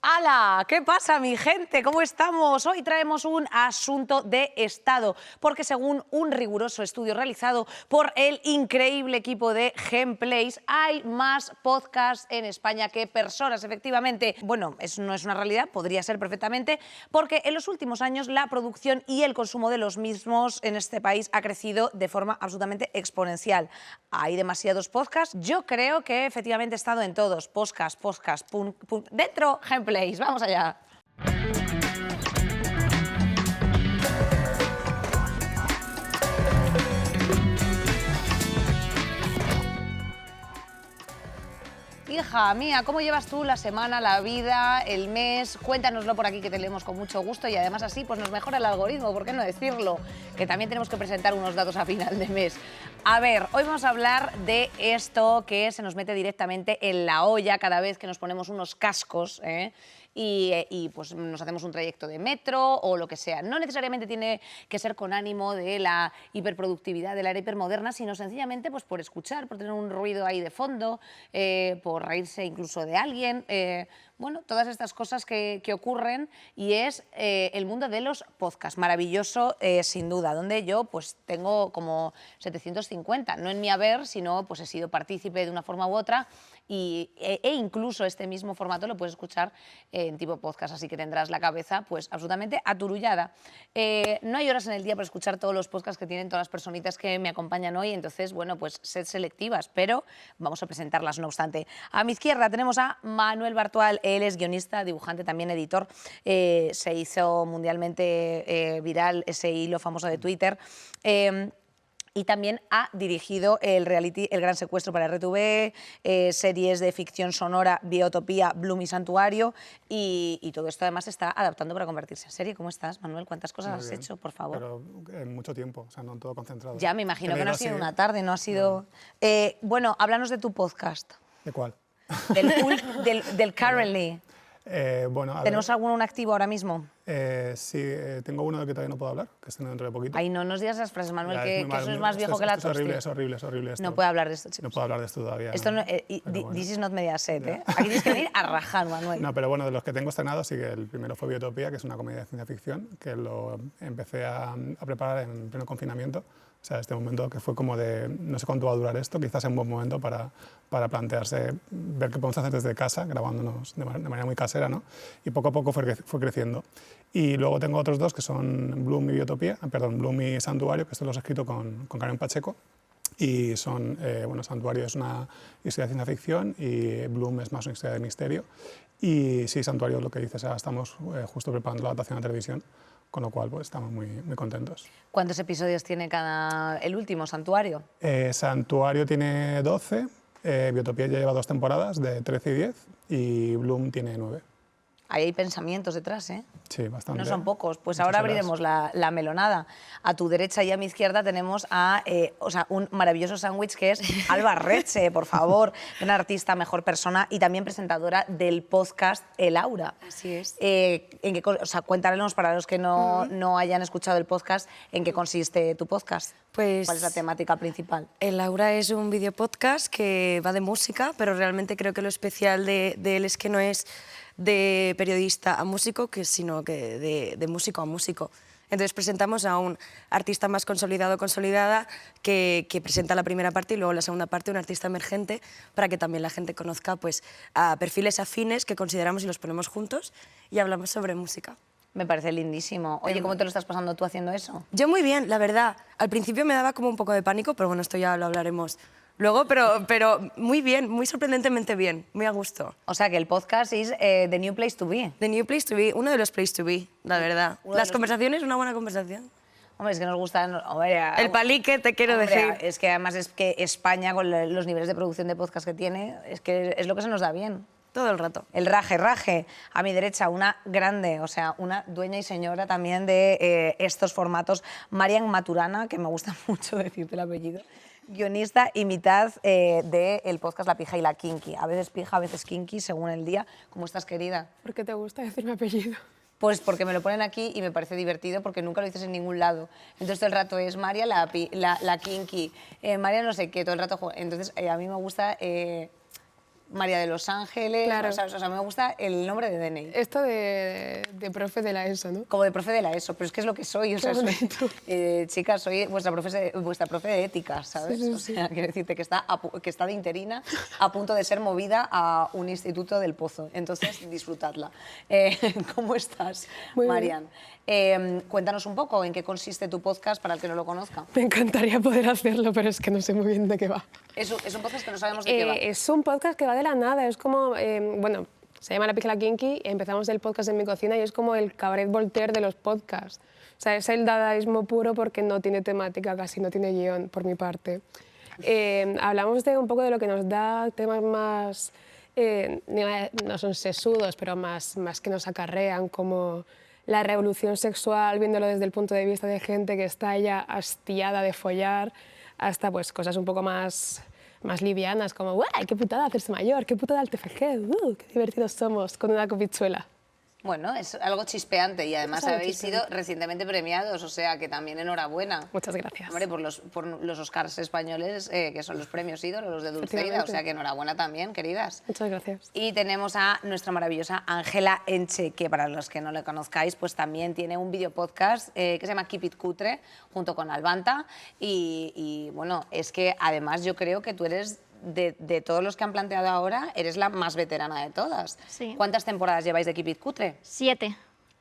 ¡Hala! ¿Qué pasa, mi gente? ¿Cómo estamos? Hoy traemos un asunto de Estado, porque según un riguroso estudio realizado por el increíble equipo de Gameplays, hay más podcasts en España que personas, efectivamente. Bueno, eso no es una realidad, podría ser perfectamente, porque en los últimos años la producción y el consumo de los mismos en este país ha crecido de forma absolutamente exponencial. Hay demasiados podcasts. Yo creo que efectivamente he estado en todos. Podcast, dentro Gameplays. Vamos allá. Hija mía, ¿cómo llevas tú la semana, la vida, el mes? Cuéntanoslo por aquí, que te leemos con mucho gusto y además así pues nos mejora el algoritmo, ¿por qué no decirlo? Que también tenemos que presentar unos datos a final de mes. A ver, hoy vamos a hablar de esto que se nos mete directamente en la olla cada vez que nos ponemos unos cascos, y pues nos hacemos un trayecto de metro o lo que sea. No necesariamente tiene que ser con ánimo de la hiperproductividad de la era hipermoderna, sino sencillamente pues por escuchar, por tener un ruido ahí de fondo, por reírse incluso de alguien. Bueno, todas estas cosas que ocurren, y es el mundo de los podcasts, maravilloso sin duda, donde yo pues tengo como 750, no en mi haber, sino pues he sido partícipe de una forma u otra, e incluso este mismo formato lo puedes escuchar en tipo podcast, así que tendrás la cabeza pues absolutamente aturullada. No hay horas en el día para escuchar todos los podcasts que tienen todas las personitas que me acompañan hoy, entonces bueno, pues sed selectivas, pero vamos a presentarlas no obstante. A mi izquierda tenemos a Manuel Bartual. Él es guionista, dibujante, también editor. Se hizo mundialmente viral ese hilo famoso de Twitter. Y también ha dirigido el reality El Gran Secuestro para RTV, series de ficción sonora, Biotopía, Bloom y Santuario, y todo esto además se está adaptando para convertirse en serie. ¿Cómo estás, Manuel? ¿Cuántas cosas has hecho, por favor? Pero en mucho tiempo, o sea, no todo concentrado. Ya, me imagino que no ha sido una tarde, no ha sido... bueno, háblanos de tu podcast. ¿De cuál? Del Currently. Bueno, ¿Tenemos alguno en activo ahora mismo? Sí, tengo uno del que todavía no puedo hablar, que estoy dentro de poquito. Ay, no nos digas esas frases, Manuel, Ya, que eso es más viejo que la tosti. Es horrible esto. No puedo hablar de esto, chicos. No puedo hablar de esto todavía. Esto no, bueno. This is not Mediaset, ¿eh? Aquí tienes que venir a rajar, Manuel. No, pero bueno, de los que tengo estrenados, sí que el primero fue Biotopía, que es una comedia de ciencia ficción, que lo empecé a preparar en pleno confinamiento. O sea, este momento que fue como de, no sé cuánto va a durar esto, quizás es un buen momento para plantearse, ver qué podemos hacer desde casa, grabándonos de manera muy casera, ¿no? Y poco a poco fue creciendo. Y luego tengo otros dos que son Bloom y Biotopía, perdón, Bloom y Santuario, que estos los he escrito con Karen Pacheco. Y son, bueno, Santuario es una historia de ciencia ficción y Bloom es más una historia de misterio. Y sí, Santuario, lo que dices, estamos justo preparando la adaptación a televisión, con lo cual pues, estamos muy contentos. ¿Cuántos episodios tiene el último, Santuario? Santuario tiene 12, Biotopía ya lleva 2 temporadas, de 13 y 10, y Bloom tiene 9. Ahí hay pensamientos detrás, ¿eh? Sí, bastante. No son pocos. Pues ahora abriremos la melonada. A tu derecha y a mi izquierda tenemos un maravilloso sándwich que es Alba Reche, por favor. Una artista, mejor persona y también presentadora del podcast El Aura. Así es. Cuéntanos, para los que no hayan escuchado el podcast, ¿en qué consiste tu podcast? Pues, ¿cuál es la temática principal? El Aura es un videopodcast que va de música, pero realmente creo que lo especial de él es que no es de periodista a músico, sino que de músico a músico. Entonces presentamos a un artista más consolidado o consolidada que presenta la primera parte y luego la segunda parte un artista emergente para que también la gente conozca pues, a perfiles afines que consideramos y los ponemos juntos y hablamos sobre música. Me parece lindísimo. Oye, ¿cómo te lo estás pasando tú haciendo eso? Yo muy bien, la verdad. Al principio me daba como un poco de pánico, pero bueno, esto ya lo hablaremos luego, pero muy bien, muy sorprendentemente bien, muy a gusto. O sea, que el podcast es The New Place to Be. The New Place to Be, uno de los Place to Be, la verdad. Las conversaciones, una buena conversación. Hombre, es que nos gustan... El palique, te quiero decir. Es que además es que España, con los niveles de producción de podcast que tiene, es que es lo que se nos da bien. Todo el rato. El raje. A mi derecha, una grande, o sea, una dueña y señora también de estos formatos, Marian Maturana, que me gusta mucho decirte el apellido, guionista y mitad del podcast La Pija y la Kinky. A veces pija, a veces kinky, según el día. ¿Cómo estás, querida? ¿Por qué te gusta decir mi apellido? Pues porque me lo ponen aquí y me parece divertido porque nunca lo dices en ningún lado. Entonces todo el rato es María la Kinky, María no sé qué, todo el rato... Entonces a mí me gusta María de los Ángeles, Claro. o sea, me gusta el nombre de DNI. Esto de profe de la ESO, ¿no? Como de profe de la ESO, pero es que es lo que soy, o sea, Qué soy, bonito. chicas, soy vuestra profe de ética, ¿sabes? Sí, sí, O sea, quiero decirte que está de interina a punto de ser movida a un instituto del Pozo, entonces disfrutadla. ¿Cómo estás, Muy bien. Marian? Cuéntanos un poco en qué consiste tu podcast para el que no lo conozca. Me encantaría poder hacerlo, pero es que no sé muy bien de qué va. Es un podcast que no sabemos de qué va. Es un podcast que va de la nada, es como, bueno, se llama La Pizca Kinky, empezamos el podcast en mi cocina y es como el Cabaret Voltaire de los podcasts. O sea, es el dadaísmo puro porque no tiene temática, casi no tiene guión, por mi parte. Hablamos de un poco de lo que nos da, temas más, no son sesudos, pero más que nos acarrean, como la revolución sexual, viéndolo desde el punto de vista de gente que está ya hastiada de follar, hasta pues cosas un poco más livianas, como ¡guay, qué putada hacerse mayor! ¡Qué putada el TFG! ¡Qué divertidos somos con una copichuela! Bueno, es algo chispeante y además Es algo habéis sido chispeante. recientemente premiados, o sea que también enhorabuena. Muchas gracias. Hombre, por los Oscars españoles, que son los premios ídolos, los de Dulceida, o Efectivamente. sea que enhorabuena también, queridas. Muchas gracias. Y tenemos a nuestra maravillosa Ángela Enche, que para los que no le conozcáis, pues también tiene un video podcast que se llama Keep It Cutre, junto con Albanta. Y bueno, es que además yo creo que tú eres, de todos los que han planteado ahora, eres la más veterana de todas. Sí. ¿Cuántas temporadas lleváis de Keep It Cutre? 7.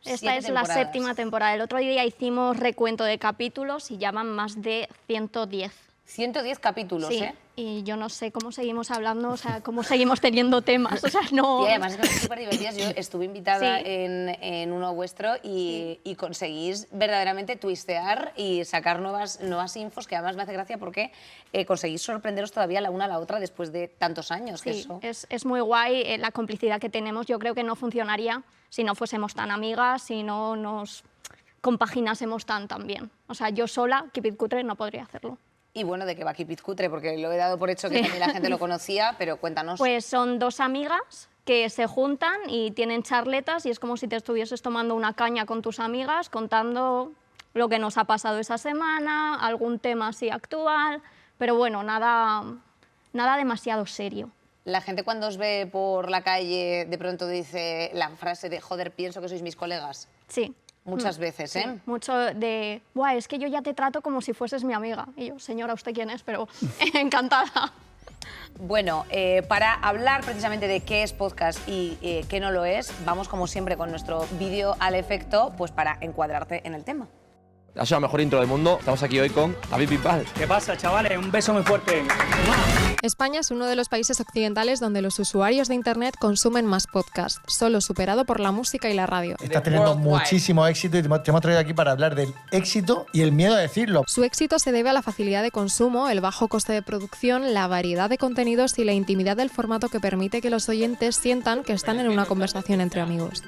Esta 7 es la temporadas. 7ª temporada. El otro día hicimos recuento de capítulos y ya van más de 110. 110 capítulos, Sí, ¿eh? y yo no sé cómo seguimos hablando, o sea, cómo seguimos teniendo temas, o sea, no... Y además es que son súper divertidas. Yo estuve invitada Sí. en uno vuestro y conseguís verdaderamente twistear y sacar nuevas infos, que además me hace gracia porque conseguís sorprenderos todavía la una a la otra después de tantos años. Que Sí, eso... es muy guay la complicidad que tenemos. Yo creo que no funcionaría si no fuésemos tan amigas, si no nos compaginásemos tan bien. O sea, yo sola, Keep It Cutre, no podría hacerlo. Y bueno, ¿de qué va Keep It Cutre? Porque lo he dado por hecho que Sí. también la gente lo conocía, pero cuéntanos. Pues son dos amigas que se juntan y tienen charletas y es como si te estuvieses tomando una caña con tus amigas contando lo que nos ha pasado esa semana, algún tema así actual, pero bueno, nada demasiado serio. La gente cuando os ve por la calle de pronto dice la frase de joder, pienso que sois mis colegas. Sí. Muchas veces, ¿eh? Mucho de, buah, es que yo ya te trato como si fueses mi amiga. Y yo, señora, ¿usted quién es? Pero encantada. Bueno, para hablar precisamente de qué es podcast y qué no lo es, vamos como siempre con nuestro vídeo al efecto, pues para encuadrarte en el tema. Ha sido la mejor intro del mundo. Estamos aquí hoy con David Bisbal. ¿Qué pasa, chavales? Un beso muy fuerte. España es uno de los países occidentales donde los usuarios de Internet consumen más podcasts, solo superado por la música y la radio. Estás teniendo muchísimo éxito y te hemos traído aquí para hablar del éxito y el miedo a decirlo. Su éxito se debe a la facilidad de consumo, el bajo coste de producción, la variedad de contenidos y la intimidad del formato que permite que los oyentes sientan que están en una conversación entre amigos.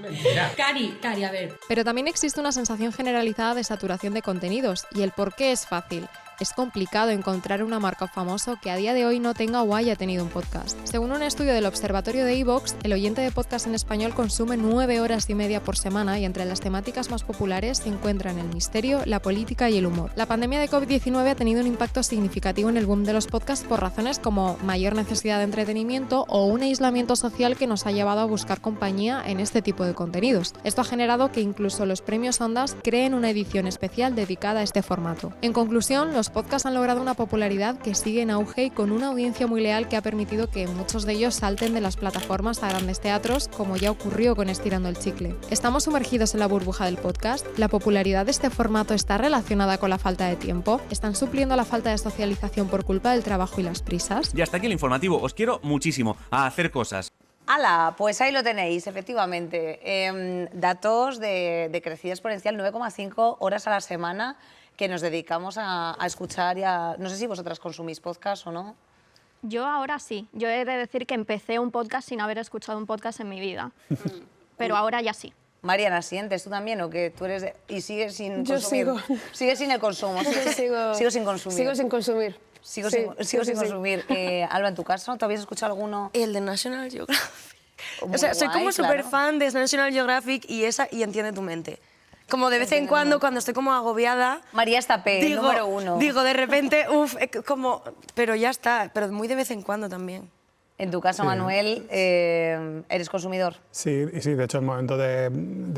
Cari, a ver. Pero también existe una sensación generalizada de saturación de contenidos, y el por qué es fácil. Es complicado encontrar una marca o famoso que a día de hoy no tenga o haya tenido un podcast. Según un estudio del Observatorio de iVoox, el oyente de podcast en español consume 9 horas y media por semana y entre las temáticas más populares se encuentran el misterio, la política y el humor. La pandemia de COVID-19 ha tenido un impacto significativo en el boom de los podcasts por razones como mayor necesidad de entretenimiento o un aislamiento social que nos ha llevado a buscar compañía en este tipo de contenidos. Esto ha generado que incluso los premios Ondas creen una edición especial dedicada a este formato. En conclusión, los podcasts han logrado una popularidad que sigue en auge y con una audiencia muy leal que ha permitido que muchos de ellos salten de las plataformas a grandes teatros, como ya ocurrió con Estirando el Chicle. ¿Estamos sumergidos en la burbuja del podcast? ¿La popularidad de este formato está relacionada con la falta de tiempo? ¿Están supliendo la falta de socialización por culpa del trabajo y las prisas? Y hasta aquí el informativo. Os quiero muchísimo a hacer cosas. ¡Hala! Pues ahí lo tenéis, efectivamente. Datos de crecida exponencial, 9,5 horas a la semana que nos dedicamos a escuchar y a... No sé si vosotras consumís podcast o no. Yo ahora sí. Yo he de decir que empecé un podcast sin haber escuchado un podcast en mi vida. Pero ahora ya sí. Mariana, ¿sientes tú también o que tú eres y sigues sin Yo consumir? sigo. Sigues sin el consumo. Sigo sin consumir. Sigo sin consumir. Sigo Sí, sin sí. consumir. Alba, en tu caso, ¿te habías escuchado alguno? El de National Geographic. Muy O sea, soy guay, como súper claro. fan de National Geographic y Entiende tu mente. Como de vez en Entiende tu cuando, mente. cuando estoy como agobiada, María Estapé, número 1. digo de repente, uff, como... Pero ya está, pero muy de vez en cuando también. En tu caso, Sí. Manuel, ¿eres consumidor? Sí, y sí, de hecho el momento de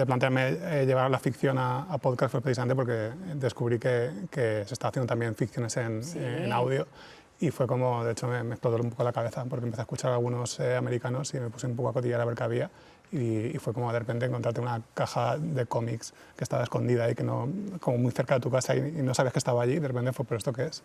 plantearme llevar la ficción a podcast fue precisamente porque descubrí que se está haciendo también ficciones en audio y fue como, de hecho me explotó un poco la cabeza porque empecé a escuchar a algunos americanos y me puse un poco a cotillar a ver qué había y fue como de repente encontrarte una caja de cómics que estaba escondida y que no, como muy cerca de tu casa y no sabías que estaba allí, de repente fue, ¿pero esto qué es?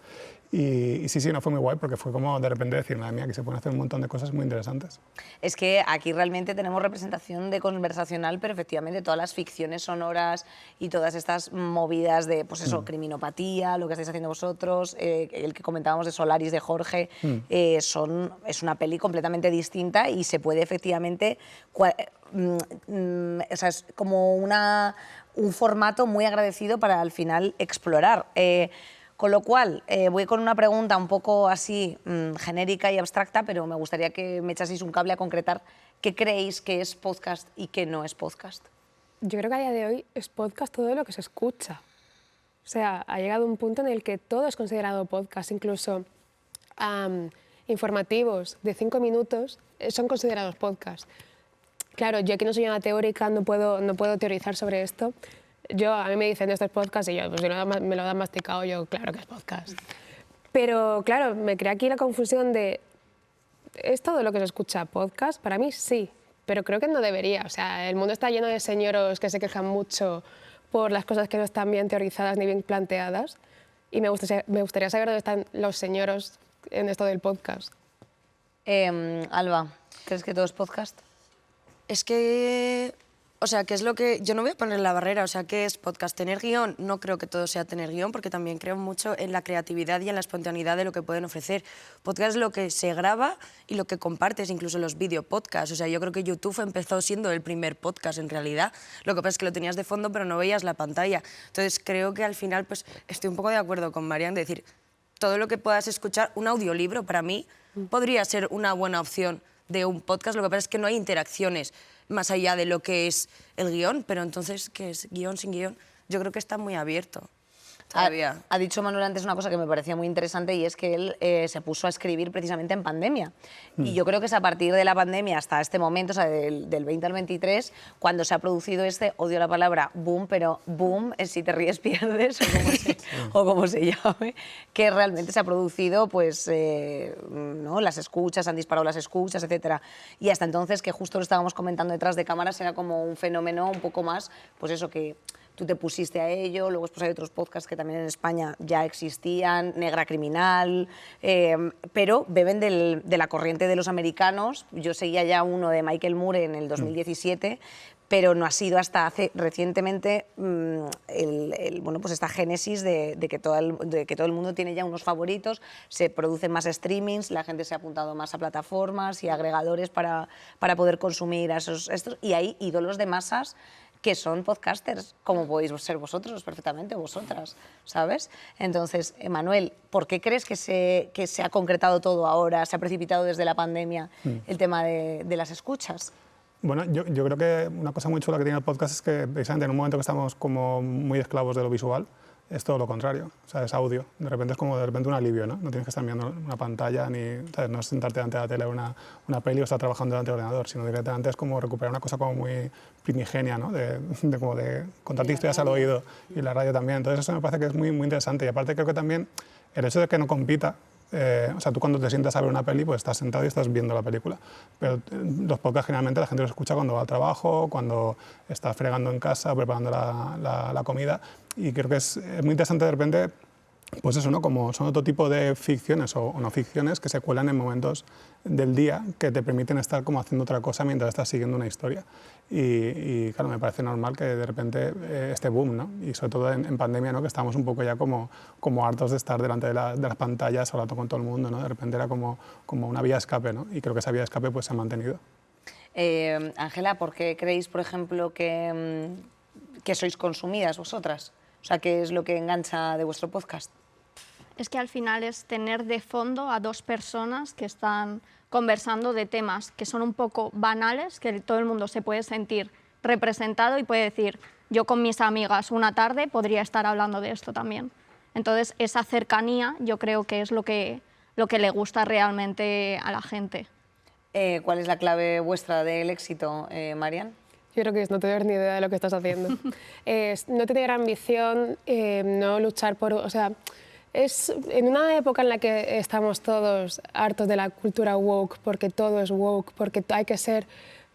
Y sí, no fue muy guay porque fue como de repente decir, madre mía, que se pueden hacer un montón de cosas muy interesantes. Es que aquí realmente tenemos representación de conversacional, pero efectivamente todas las ficciones sonoras y todas estas movidas de, pues eso, criminopatía, lo que estáis haciendo vosotros, el que comentábamos de Solaris de Jorge, es una peli completamente distinta y se puede efectivamente... o sea, es como un formato muy agradecido para al final explorar. Con lo cual, voy con una pregunta un poco así genérica y abstracta, pero me gustaría que me echaseis un cable a concretar qué creéis que es podcast y qué no es podcast. Yo creo que a día de hoy es podcast todo lo que se escucha. O sea, ha llegado un punto en el que todo es considerado podcast, incluso informativos de 5 minutos son considerados podcast. Claro, yo que no soy una teórica, no puedo teorizar sobre esto. A mí me dicen esto es podcast y yo, pues si me lo dan masticado, yo claro que es podcast. Pero claro, me crea aquí la confusión de, ¿es todo lo que se escucha podcast? Para mí sí, pero creo que no debería. O sea, el mundo está lleno de señoros que se quejan mucho por las cosas que no están bien teorizadas ni bien planteadas y me gustaría saber dónde están los señoros en esto del podcast. Alba, ¿crees que todo es podcast? Es que, o sea, ¿qué es lo que...? Yo no voy a poner la barrera, o sea, ¿qué es podcast? ¿Tener guión? No creo que todo sea tener guión, porque también creo mucho en la creatividad y en la espontaneidad de lo que pueden ofrecer. Podcast es lo que se graba y lo que compartes, incluso los videopodcasts. O sea, yo creo que YouTube empezó siendo el primer podcast, en realidad. Lo que pasa es que lo tenías de fondo, pero no veías la pantalla. Entonces, creo que al final, pues, estoy un poco de acuerdo con Marian, de decir, todo lo que puedas escuchar, un audiolibro, para mí, podría ser una buena opción de un podcast. Lo que pasa es que no hay interacciones más allá de lo que es el guión, pero entonces, ¿qué es guión sin guión? Yo creo que está muy abierto todavía. Ha dicho Manuel antes una cosa que me parecía muy interesante y es que él se puso a escribir precisamente en pandemia. Y yo creo que es a partir de la pandemia hasta este momento, o sea, del 20 al 23, cuando se ha producido odio la palabra boom, pero boom es si te ríes pierdes o como se llame, que realmente se ha producido, pues, ¿no? Las escuchas, han disparado las escuchas, etcétera. Y hasta entonces, que justo lo estábamos comentando detrás de cámaras, era como un fenómeno un poco más, pues eso, que tú te pusiste a ello, luego después hay otros podcasts que también en España ya existían, Negra Criminal, pero beben de la corriente de los americanos. Yo seguía ya uno de Michael Moore en el 2017, pero no ha sido hasta hace recientemente bueno, pues esta génesis de que todo el mundo tiene ya unos favoritos, se producen más streamings, la gente se ha apuntado más a plataformas y agregadores para poder consumir a estos, y hay ídolos de masas que son podcasters, como podéis ser vosotros perfectamente, o vosotras, ¿sabes? Entonces, Manuel, ¿por qué crees que se ha concretado todo ahora, se ha precipitado desde la pandemia el tema de las escuchas? Bueno, yo creo que una cosa muy chula que tiene el podcast es que precisamente en un momento que estamos como muy esclavos de lo visual, es todo lo contrario, o sea, es audio. De repente es como un alivio, ¿no? No tienes que estar mirando una pantalla ni, ¿sabes? No es sentarte delante de la tele una peli o estar trabajando delante del ordenador, sino directamente es como recuperar una cosa como muy primigenia, ¿no? De contarte historias al oído y la radio también. Entonces eso me parece que es muy, muy interesante. Y aparte creo que también el hecho de que no compita, o sea, tú cuando te sientas a ver una peli, pues estás sentado y estás viendo la película. Pero los podcasts generalmente la gente los escucha cuando va al trabajo, cuando está fregando en casa, preparando la comida. Y creo que es muy interesante de repente, pues eso, ¿no? Como son otro tipo de ficciones o no ficciones que se cuelan en momentos del día que te permiten estar como haciendo otra cosa mientras estás siguiendo una historia. Y claro, me parece normal que de repente este boom, ¿no? Y sobre todo en pandemia, ¿no? Que estamos un poco ya como hartos de estar delante de las pantallas hablando con todo el mundo, ¿no? De repente era como una vía de escape, ¿no? Y creo que esa vía de escape pues se ha mantenido. Ángela, ¿por qué creéis, por ejemplo, que sois consumidas vosotras? O sea, ¿qué es lo que engancha de vuestro podcast? Es que al final es tener de fondo a dos personas que están conversando de temas que son un poco banales, que todo el mundo se puede sentir representado y puede decir, yo con mis amigas una tarde podría estar hablando de esto también. Entonces, esa cercanía yo creo que es lo que le gusta realmente a la gente. ¿Cuál es la clave vuestra del éxito, Marian? Yo creo que es no tener ni idea de lo que estás haciendo. Es no tener ambición, no luchar por... O sea, es en una época en la que estamos todos hartos de la cultura woke, porque todo es woke, porque hay que ser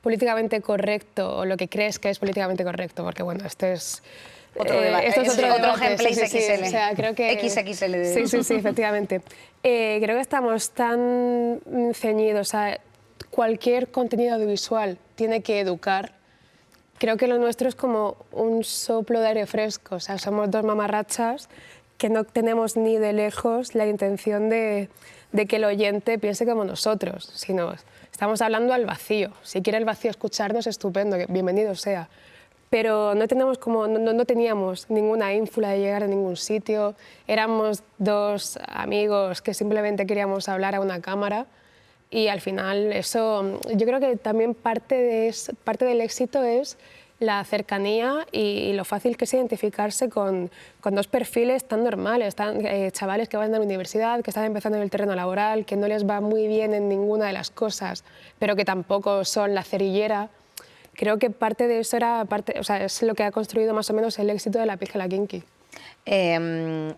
políticamente correcto, o lo que crees que es políticamente correcto, porque bueno, esto es... Otro debate. Esto es otro ejemplo debate, sí, XXL. o sea, creo que, XXL. Sí, efectivamente. Creo que estamos tan ceñidos a cualquier contenido audiovisual tiene que educar. Creo que lo nuestro es como un soplo de aire fresco. O sea, somos dos mamarrachas que no tenemos ni de lejos la intención de que el oyente piense como nosotros, sino estamos hablando al vacío. Si quiere el vacío escucharnos, estupendo, bienvenido sea. Pero no teníamos ninguna ínfula de llegar a ningún sitio. Éramos dos amigos que simplemente queríamos hablar a una cámara. Y al final eso, yo creo que también parte del éxito es la cercanía y lo fácil que es identificarse con dos perfiles tan normales, chavales que van a la universidad, que están empezando en el terreno laboral, que no les va muy bien en ninguna de las cosas, pero que tampoco son la cerillera. Creo que parte de eso es lo que ha construido más o menos el éxito de La Píldora Kinky.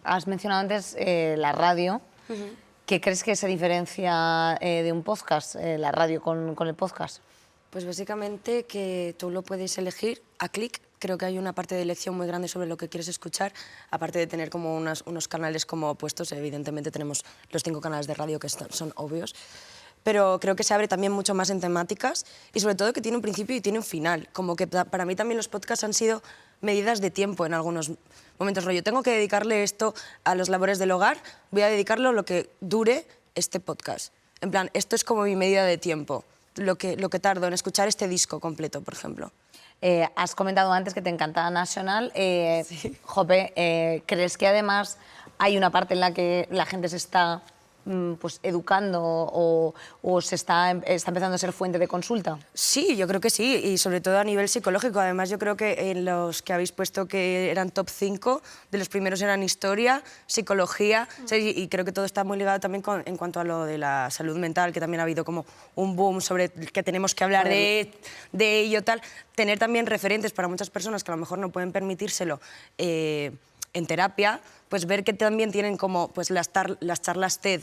Has mencionado antes la radio. ¿Qué crees que se diferencia de un podcast, la radio con el podcast? Pues básicamente que tú lo puedes elegir a clic. Creo que hay una parte de elección muy grande sobre lo que quieres escuchar, aparte de tener como unos canales como puestos. Evidentemente tenemos los 5 canales de radio que son obvios, pero creo que se abre también mucho más en temáticas y sobre todo que tiene un principio y tiene un final. Como que para mí también los podcasts han sido medidas de tiempo en algunos momentos. Rollo, tengo que dedicarle esto a los labores del hogar, voy a dedicarlo lo que dure este podcast. En plan, esto es como mi medida de tiempo, lo que tardo en escuchar este disco completo, por ejemplo. Has comentado antes que te encanta National. Sí. Jope, ¿crees que además hay una parte en la que la gente se está pues, educando o se está empezando a ser fuente de consulta? Sí, yo creo que sí, y sobre todo a nivel psicológico. Además, yo creo que en los que habéis puesto que eran top 5, de los primeros eran historia, psicología, y creo que todo está muy ligado también en cuanto a lo de la salud mental, que también ha habido como un boom sobre que tenemos que hablar de ello, tal. Tener también referentes para muchas personas que a lo mejor no pueden permitírselo en terapia, pues ver que también tienen como pues, las charlas TED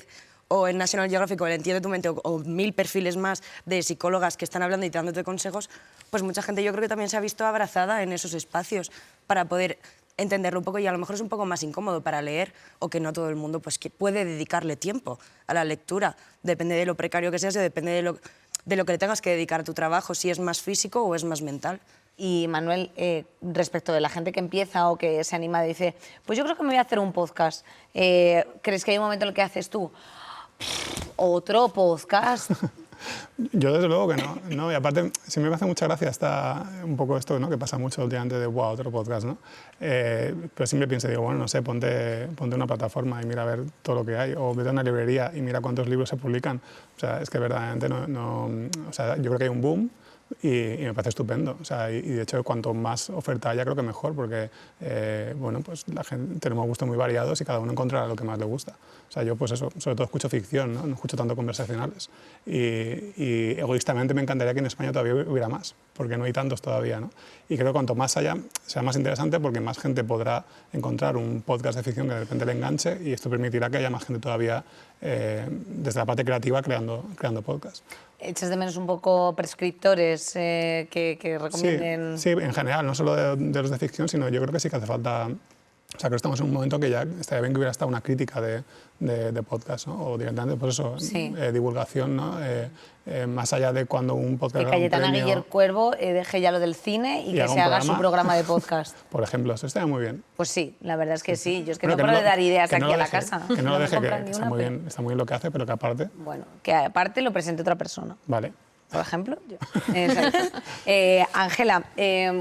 o en National Geographic o el Entiende tu mente o 1000 perfiles más de psicólogas que están hablando y dándote consejos, pues mucha gente yo creo que también se ha visto abrazada en esos espacios para poder entenderlo un poco y a lo mejor es un poco más incómodo para leer o que no todo el mundo pues, que puede dedicarle tiempo a la lectura. Depende de lo precario que seas y depende de lo que le tengas que dedicar a tu trabajo, si es más físico o es más mental. Y Manuel, respecto de la gente que empieza o que se anima y dice, pues yo creo que me voy a hacer un podcast, ¿crees que hay un momento en el que haces tú otro podcast? Yo desde luego que no, y aparte siempre me hace mucha gracia un poco esto, ¿no? Que pasa mucho últimamente de wow, otro podcast, ¿no? Pero siempre pienso, digo, bueno, no sé, ponte una plataforma y mira a ver todo lo que hay, o vete a una librería y mira cuántos libros se publican. O sea, es que verdaderamente o sea, yo creo que hay un boom. Y me parece estupendo. O sea, y de hecho, cuanto más oferta haya, creo que mejor, porque bueno, pues la gente, tenemos gustos muy variados y cada uno encontrará lo que más le gusta. O sea, yo pues eso, sobre todo escucho ficción, no escucho tanto conversacionales. Y egoístamente me encantaría que en España todavía hubiera más, porque no hay tantos todavía, ¿no? Y creo que cuanto más haya, será más interesante porque más gente podrá encontrar un podcast de ficción que de repente le enganche y esto permitirá que haya más gente todavía desde la parte creativa creando podcasts. ¿Echas de menos un poco prescriptores que recomienden? Sí, en general, no solo de los de ficción, sino yo creo que sí que hace falta. O sea, creo que estamos en un momento que ya estaría bien que hubiera estado una crítica de podcast, ¿no? O directamente, pues eso, divulgación, ¿no? Más allá de cuando un podcast. Que Cayetana Guiller Cuervo deje ya lo del cine y que se haga su programa de podcast. Por ejemplo, eso estaría muy bien. Pues sí, la verdad es que sí. Yo es que no paro de dar ideas aquí a la casa. Que no lo deje, que está muy bien lo que hace, pero que aparte. Bueno, que aparte lo presente otra persona. Vale. Por ejemplo, yo. Ángela,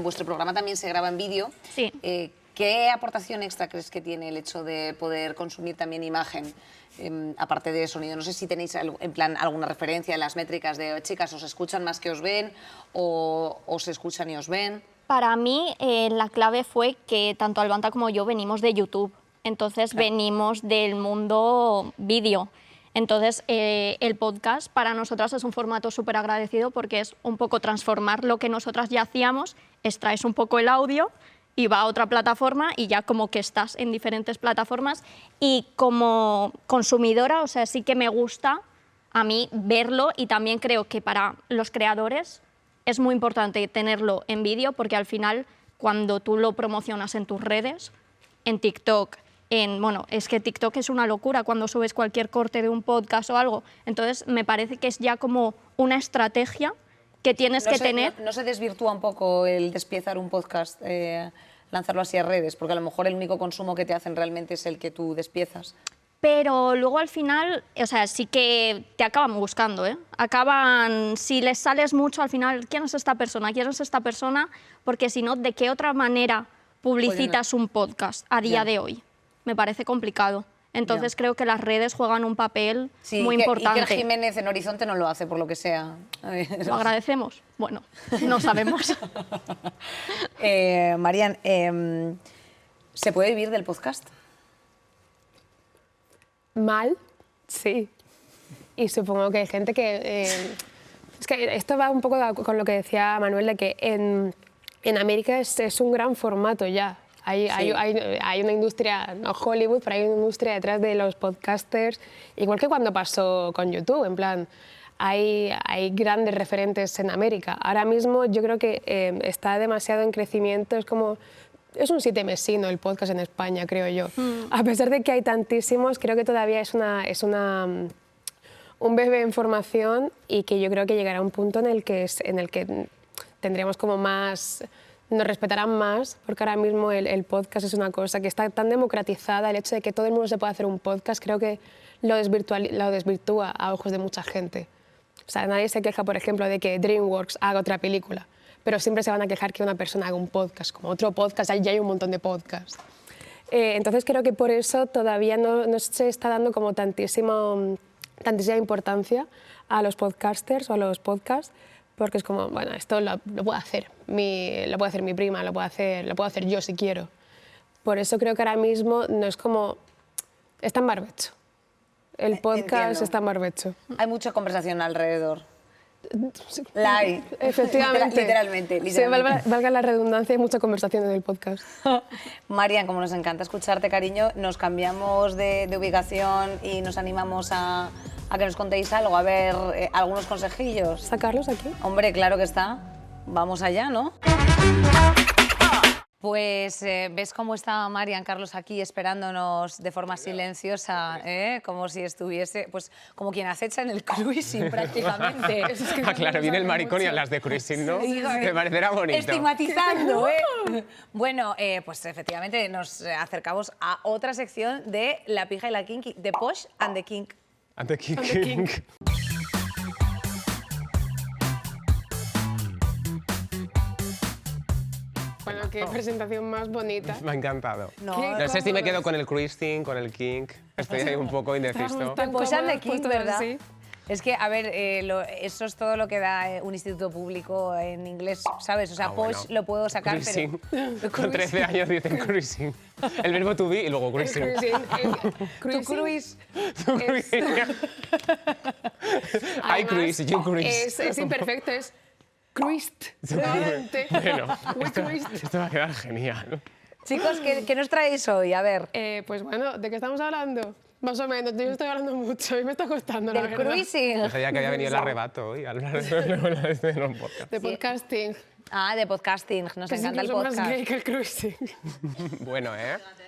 vuestro programa también se graba en vídeo. Sí. ¿Qué aportación extra crees que tiene el hecho de poder consumir también imagen, aparte de sonido? No sé si tenéis en plan alguna referencia en las métricas de chicas, ¿os escuchan más que os ven o os escuchan y os ven? Para mí la clave fue que tanto Albanta como yo venimos de YouTube, entonces venimos del mundo vídeo. Entonces, el podcast para nosotras es un formato súper agradecido porque es un poco transformar lo que nosotras ya hacíamos, extraes un poco el audio y va a otra plataforma y ya como que estás en diferentes plataformas. Y como consumidora, o sea, sí que me gusta a mí verlo y también creo que para los creadores es muy importante tenerlo en vídeo porque al final cuando tú lo promocionas en tus redes, en TikTok, bueno, es que TikTok es una locura cuando subes cualquier corte de un podcast o algo. Entonces, me parece que es ya como una estrategia que tienes que tener. ¿No se desvirtúa un poco el despiezar un podcast, lanzarlo así a redes? Porque a lo mejor el único consumo que te hacen realmente es el que tú despiezas. Pero luego al final, o sea, sí que te acaban buscando, ¿eh? Acaban, si les sales mucho al final, ¿quién es esta persona? ¿Quién es esta persona? Porque si no, ¿de qué otra manera publicitas un podcast a día de hoy? Me parece complicado. Entonces creo que las redes juegan un papel muy importante. Y que Jiménez en Horizonte no lo hace, por lo que sea. ¿Lo agradecemos? Bueno, no sabemos. Marian, ¿se puede vivir del podcast? Mal, sí. Y supongo que hay gente que... es que esto va un poco con lo que decía Manuel, de que en América es un gran formato ya. Hay una industria, no Hollywood, pero hay una industria detrás de los podcasters, igual que cuando pasó con YouTube, en plan, hay grandes referentes en América. Ahora mismo yo creo que está demasiado en crecimiento, es un siete-mesino el podcast en España, creo yo. A pesar de que hay tantísimos, creo que todavía es un bebé en formación y que yo creo que llegará a un punto en el que tendremos como más... nos respetarán más, porque ahora mismo el podcast es una cosa que está tan democratizada, el hecho de que todo el mundo se pueda hacer un podcast, creo que lo desvirtúa a ojos de mucha gente. O sea, nadie se queja, por ejemplo, de que DreamWorks haga otra película, pero siempre se van a quejar que una persona haga un podcast, como otro podcast, ya hay un montón de podcasts. Entonces creo que por eso todavía no se está dando como tantísima importancia a los podcasters o a los podcasts, porque es como, bueno, esto lo puede hacer mi prima, lo puedo hacer yo si quiero. Por eso creo que ahora mismo no es como... está en barbecho. El podcast está en barbecho. Hay mucha conversación alrededor. La hay. Efectivamente. Literalmente. Sí, valga la redundancia, hay mucha conversación en el podcast. Marian, como nos encanta escucharte, cariño, nos cambiamos de ubicación y nos animamos a que nos contéis algo, a ver algunos consejillos. ¿Sacarlos aquí? Hombre, claro que está. Vamos allá, ¿no? Pues ves cómo está Marian Carlos aquí esperándonos de forma silenciosa, como si estuviese, pues como quien acecha en el cruising prácticamente. Claro, viene el maricón y hablas de cruising, ¿no? Me parecerá bonito. Estigmatizando, ¿eh? Bueno, pues efectivamente nos acercamos a otra sección de La Pija y la Kinky, The Posh and the Kink. And the King. Bueno, qué presentación más bonita. Me ha encantado. No sé si me quedo con el cruising, con el kink. Estoy ahí un poco indeciso. The Posh and the Kink, ¿verdad? Sí. Es que, a ver, eso es todo lo que da un instituto público en inglés, ¿sabes? O sea, posh lo puedo sacar, cruising. pero... Con 13 años dicen cruising. El verbo to be y luego cruising. Tu cruise. Tu cruising. I cruise, you cruise. Es imperfecto, es cruised. Bueno, esto va a quedar genial. Chicos, ¿qué nos traéis hoy? A ver. Pues bueno, ¿de qué estamos hablando? Más o menos, yo estoy hablando mucho y me está costando, la verdad. Del cruising. No sabía que había venido el arrebato hoy a hablar de los podcasts. De podcasting. Ah, de podcasting. Nos encanta el podcast. Más gay que el cruising. Bueno,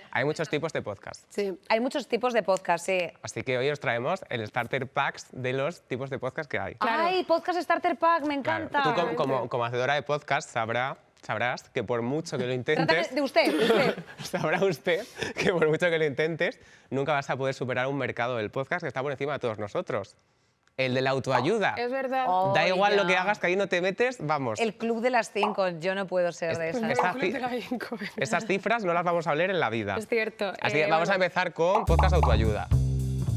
hay muchos tipos de podcast. Sí, hay muchos tipos de podcast, sí. Así que hoy os traemos el starter packs de los tipos de podcast que hay. Claro. ¡Ay, podcast starter pack! Me encanta. Claro. Tú como hacedora de podcast sabrás que por mucho que lo intentes... De usted. Sabrá usted que por mucho que lo intentes, nunca vas a poder superar un mercado del podcast que está por encima de todos nosotros. El de la autoayuda. Es verdad. Da igual lo que hagas, que ahí no te metes, vamos. El club de las 5, yo no puedo ser de esas. Estas cifras no las vamos a leer en la vida. Es cierto. Así que vamos a empezar con podcast autoayuda.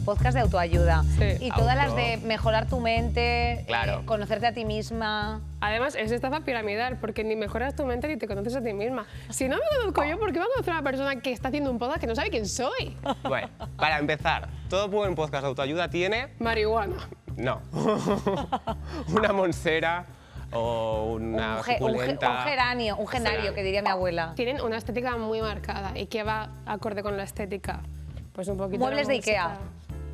podcast de autoayuda. Sí. Y todas las de mejorar tu mente, Claro. conocerte a ti misma. Además, es estafa piramidal, porque ni mejoras tu mente ni te conoces a ti misma. Si no me conozco yo, ¿por qué voy a conocer a una persona que está haciendo un podcast que no sabe quién soy? Bueno, para empezar, todo buen podcast de autoayuda tiene... Marihuana. No. Una Monstera o una suculenta. Un geranio, un genario, que diría mi abuela. Tienen una estética muy marcada y que va acorde con la estética. Pues un poquito. Muebles la de música. Ikea.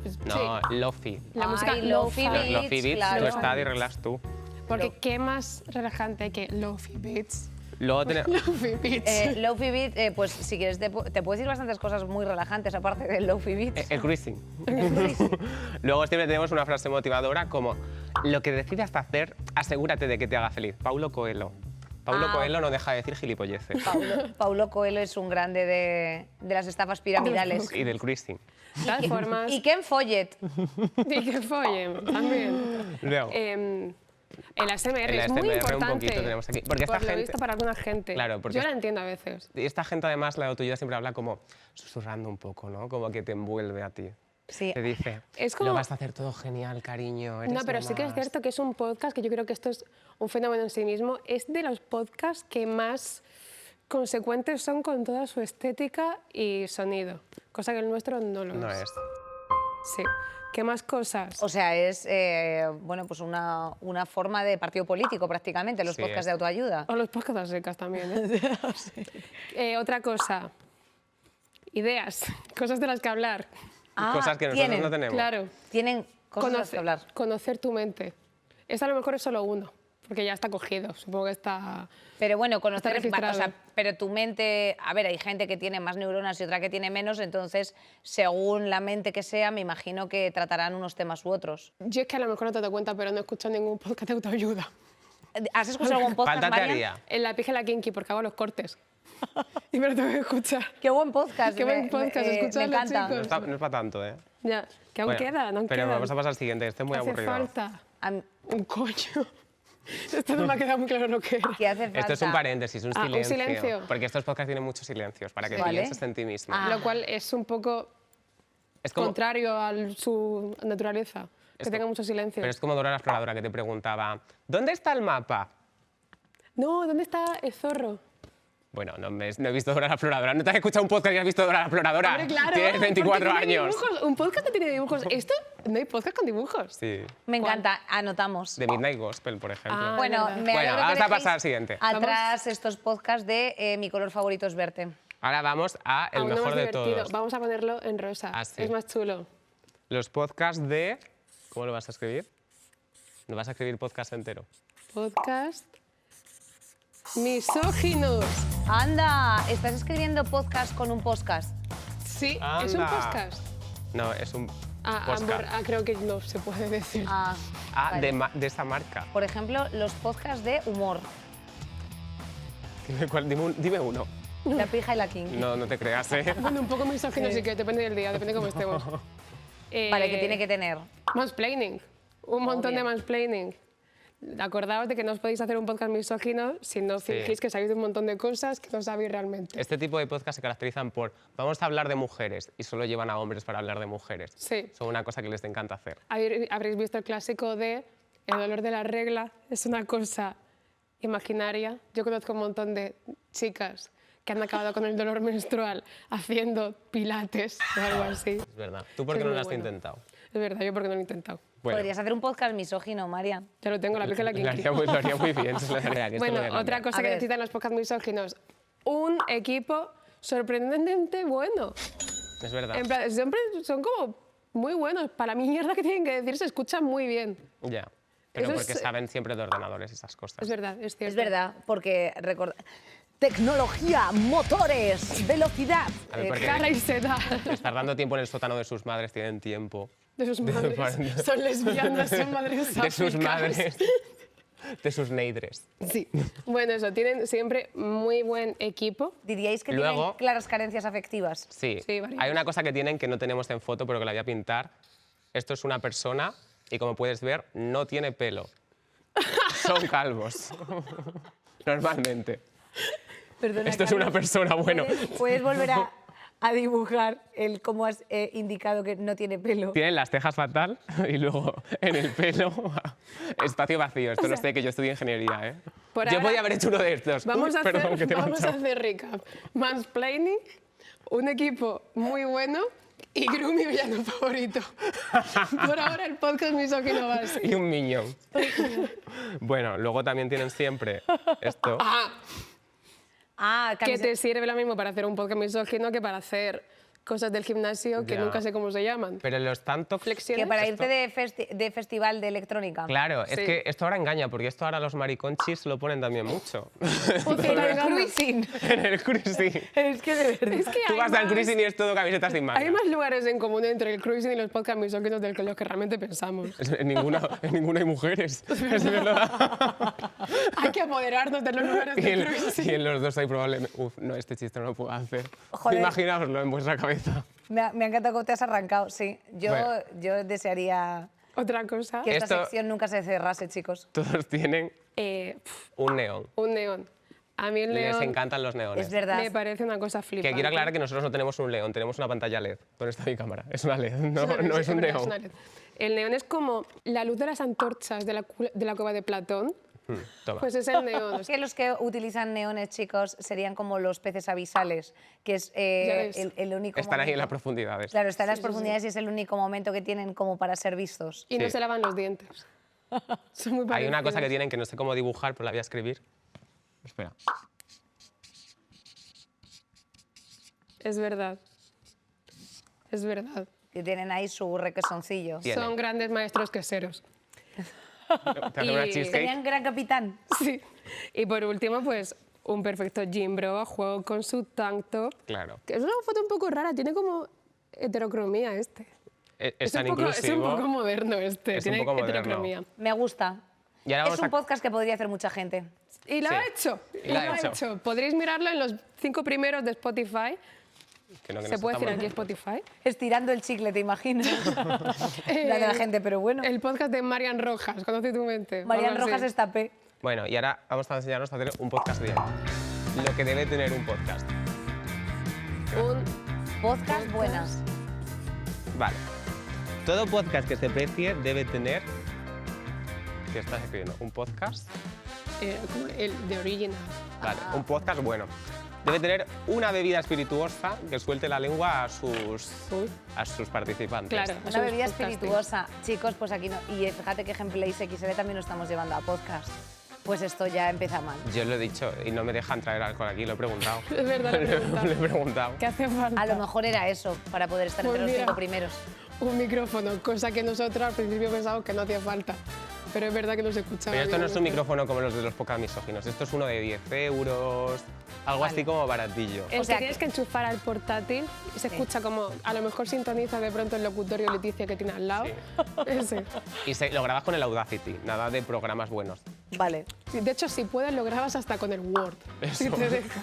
Pues, No, sí. Lofi. La música Ay, Lofi lo-fi. Beats, Lofi Beats, claro. tú estás y reglas tú. Porque qué más relajante que Lofi Beats. Luego tenemos... Lofi Beats. Lofi Beat, pues si quieres te puedo decir bastantes cosas muy relajantes aparte del Lofi Beats. El cruising. Luego siempre tenemos una frase motivadora como lo que decidas hacer, asegúrate de que te haga feliz. Paulo Coelho. Paulo Coelho no deja de decir gilipolleces. Paulo Coelho es un grande de las estafas piramidales. Y del cruising. De todas formas. Y Ken Follett. Y que follen, también. Luego, El ASMR El es muy ASMR un importante. poquito tenemos aquí. Porque esta por lo gente- visto para alguna gente. Claro, porque Yo es- la entiendo a veces. y esta gente además, la de autoayuda siempre habla como susurrando un poco, ¿no? Como que te envuelve a ti. Sí. Te dice, Es como- lo vas a hacer todo genial, cariño. eres No, pero lo sí que es más". cierto que es un podcast que yo creo que esto es un fenómeno en sí mismo. Es de los podcasts que más consecuentes son con toda su estética y sonido, cosa que el nuestro no lo No es. es. Sí. ¿Qué más cosas? O sea, es bueno, pues una forma de partido político prácticamente, los Sí, podcasts es. de autoayuda. O los podcasts a secas también, ¿eh? Otra cosa. Ideas, cosas de las que hablar. Cosas que nosotros no tenemos. Claro. Tienen cosas de las que hablar. Conocer tu mente. Esta a lo mejor es solo uno, porque ya está cogido. Supongo que está... Pero bueno, conocer, Está registrado. o sea, pero tu mente, a ver, hay gente que tiene más neuronas y otra que tiene menos, entonces, según la mente que sea, me imagino que tratarán unos temas u otros. Yo es que a lo mejor no te das cuenta, pero no he escuchado ningún podcast de autoayuda. ¿Has escuchado algún podcast, Falta te Marian? haría. En la pija y la kinky, porque hago los cortes. Y me lo tengo que escuchar. Qué buen podcast. Qué buen podcast, me escuchadlo, encanta. chicos. No es para tanto, ¿eh? Ya, que aún Bueno, queda, no pero queda. vamos a pasar al siguiente, este es muy Hace aburrido. falta A mí- un coño. Esto no me ha quedado muy claro lo que era. ¿Qué hace falta? Esto es un paréntesis, un Ah, un silencio. silencio. Porque estos podcasts tienen muchos silencios, para que Vale. pienses en ti mismo. Lo cual es un poco Es como, contrario a su naturaleza, que Esto- tenga mucho silencio. pero es como Dora la exploradora que te preguntaba, ¿dónde está el mapa? No, ¿dónde está el zorro? Bueno, no he visto Dora la exploradora. ¿No te has escuchado un podcast y has visto Dora la exploradora? Hombre, claro, Tienes 24 porque tiene años. dibujos. Un podcast que tiene dibujos. Esto no hay podcast con dibujos. Sí. Me encanta, anotamos. De Midnight Gospel, por ejemplo. Ah, Bueno, verdad. me Bueno, alegro que vamos a dejéis pasar al siguiente. Atrás estos podcasts de Mi color favorito es verte. Ahora vamos a el Aún no mejor más de divertido. todos. Vamos a ponerlo en rosa. Ah, sí. Es más chulo. Los podcasts de... ¿Cómo lo vas a escribir? ¿No vas a escribir podcast entero? Podcast misóginos. Anda, ¿estás escribiendo podcast con un podcast? Sí, es un Anda. podcast. No, es un Ah, podcast. creo que no se puede decir. Ah, Ah, vale. de esa marca. Por ejemplo, los podcasts de humor. Dime uno. La pija y la kinky. No, no te creas, ¿eh? Bueno, un poco misógino sí que depende del día, depende de cómo estemos. Vale, que tiene que tener. Mansplaining. Un montón de bien. mansplaining. Acordaos de que no os podéis hacer un podcast misógino si no Sí. fingís que sabéis de un montón de cosas que no sabéis realmente. Este tipo de podcasts se caracterizan por vamos a hablar de mujeres y solo llevan a hombres para hablar de mujeres. Sí. Son una cosa que les encanta hacer. Habréis visto el clásico de el dolor de la regla es una cosa imaginaria. Yo conozco un montón de chicas que han acabado con el dolor menstrual haciendo pilates o algo así. Es verdad. ¿Tú por Sí, qué es no muy lo has bueno. intentado? Es verdad, yo porque no lo he intentado. Bueno, Podrías hacer un podcast misógino, María. Ya lo tengo, la pica y la lo kinky. haría muy bien. se lo daría, que esto Bueno, lo voy a otra cambiar. cosa A que ver. necesitan los podcasts misóginos. Un equipo sorprendentemente bueno. Es verdad. En plan, siempre son como muy buenos. Para la mierda que tienen que decir, se escuchan muy bien. Ya. Pero Eso porque es- saben siempre de ordenadores y esas cosas. Es verdad, es cierto. Es verdad, porque tecnología, motores, velocidad. A ver, porque Cara y seda estar dando tiempo en el sótano de sus madres tienen tiempo. de sus madres. para- Son lesbianas, son madres De sus sáficas. madres. De sus neidres. Sí. Bueno, eso, tienen siempre muy buen equipo. ¿Diríais que Luego- tienen claras carencias afectivas? Sí. Sí, varias. Hay una cosa que tienen que no tenemos en foto, pero que la voy a pintar. Esto es una persona y como puedes ver, no tiene pelo. Son calvos. Normalmente. Perdona, Esto es Carlos, una persona, bueno. ¿Puedes volver a dibujar el cómo has indicado que no tiene pelo. Tienen las cejas fatal y luego en el pelo espacio vacío. Esto no sé, que yo estudié ingeniería, ¿eh? Yo podía haber hecho uno de estos. Vamos a Perdón, que te he vamos a manchado. hacer recap. Mansplaining, un equipo muy bueno y Gru, mi villano favorito. Por ahora el podcast misógino va así. Y un miñón. Bueno, luego también tienen siempre esto. Que te sirve lo mismo para hacer un podcast misógino que para hacer cosas del gimnasio que Ya. nunca sé cómo se llaman. Pero los tanto Flexiones. Que para irte de festival de electrónica. Claro, es Sí. que esto ahora engaña, porque esto ahora los mariconchis lo ponen también mucho. En el cruising. En el cruising. Es que de verdad. Es que Tú hay vas al más- cruising y es todo camisetas sin manga. Hay más lugares en común entre el cruising y los podcasts misóginos de los que realmente pensamos. En ninguno hay mujeres. Es verdad. Hay que apoderarnos de los lugares Y del en, cruising. y en los dos hay probablemente... Uf, no, este chiste no lo puedo hacer. Joder. Imaginaoslo en vuestra cabeza. Me ha encantado cómo te has arrancado, sí. Bueno. Yo desearía Otra cosa, que esta Esto- sección nunca se cerrase, chicos. Todos tienen un neón. un neón. A mí el Les neón encantan los neones. Es verdad. me parece una cosa flipante. Que quiero aclarar que nosotros no tenemos un león, tenemos una pantalla LED. ¿Dónde está mi cámara? Es una LED, no, no es un verdad, neón. una LED. El neón es como la luz de las antorchas de la cueva de Platón. Toma. Pues es el neón. Es que los que utilizan neones, chicos, serían como los peces abisales, que es Ya ves. el único Están ahí en las momento- profundidades. Claro, están en las profundidades y es el único momento que tienen como para ser vistos. Y no Sí. se lavan los dientes. Son muy Hay una cosa que parecidos. tienen que no sé cómo dibujar, pero la voy a escribir. Espera. Es verdad. Es verdad. Que tienen ahí su requesoncillo. Tienen. Son grandes maestros queseros. Te hacen una Y- cheesecake. Serían gran capitán. Sí. Y por último, pues un perfecto gym bro, juego con su tank top. Claro. Que es una foto un poco rara, tiene como heterocromía este. Es tan un poco, es un inclusivo. poco moderno este, Es un tiene poco moderno. heterocromía. Me gusta. Y ahora Es vamos un a- podcast que podría hacer mucha gente. Y lo Sí. ha hecho. Y lo ha hecho. Podréis mirarlo en los 5 primeros de Spotify. Que no, que ¿Se nos puede decir estamos- aquí Spotify? Estirando el chicle, ¿te imaginas? La de la gente, pero bueno. El podcast de Marian Rojas, conoce tu mente. Marian algo así. Rojas está P. Bueno, y ahora vamos a enseñarnos a hacer un podcast bien. Lo que debe tener un podcast. Un Podcast buenas. Vale. Todo podcast que se precie debe tener... ¿Qué estás escribiendo? ¿Un podcast? como el de Original. Vale, un podcast bueno. Debe tener una bebida espirituosa que suelte la lengua a sus participantes. Claro. Una bebida espirituosa. Chicos, pues aquí no. Y fíjate que Gameplays XL también lo estamos llevando a podcast. Pues esto ya empieza mal. Yo lo he dicho y no me dejan traer alcohol aquí, lo he preguntado. Es verdad, lo he preguntado. Lo he preguntado. ¿Qué hace falta? A lo mejor era eso, para poder estar Pues entre los mira. 5 primeros. Un micrófono, cosa que nosotros al principio pensábamos que no hacía falta. Pero es verdad que nos escuchaba Pero esto bien. no es un micrófono como los de los podcast misóginos. Esto es uno de 10 euros, algo así como baratillo. El O sea que tienes que enchufar al portátil y se escucha como, a lo mejor sintoniza de pronto el locutorio Leticia que tiene al lado. Ese. Y lo grabas con el Audacity, nada de programas buenos. Vale. Sí, de hecho, si puedes, lo grabas hasta con el Word. Si Eso. te deja.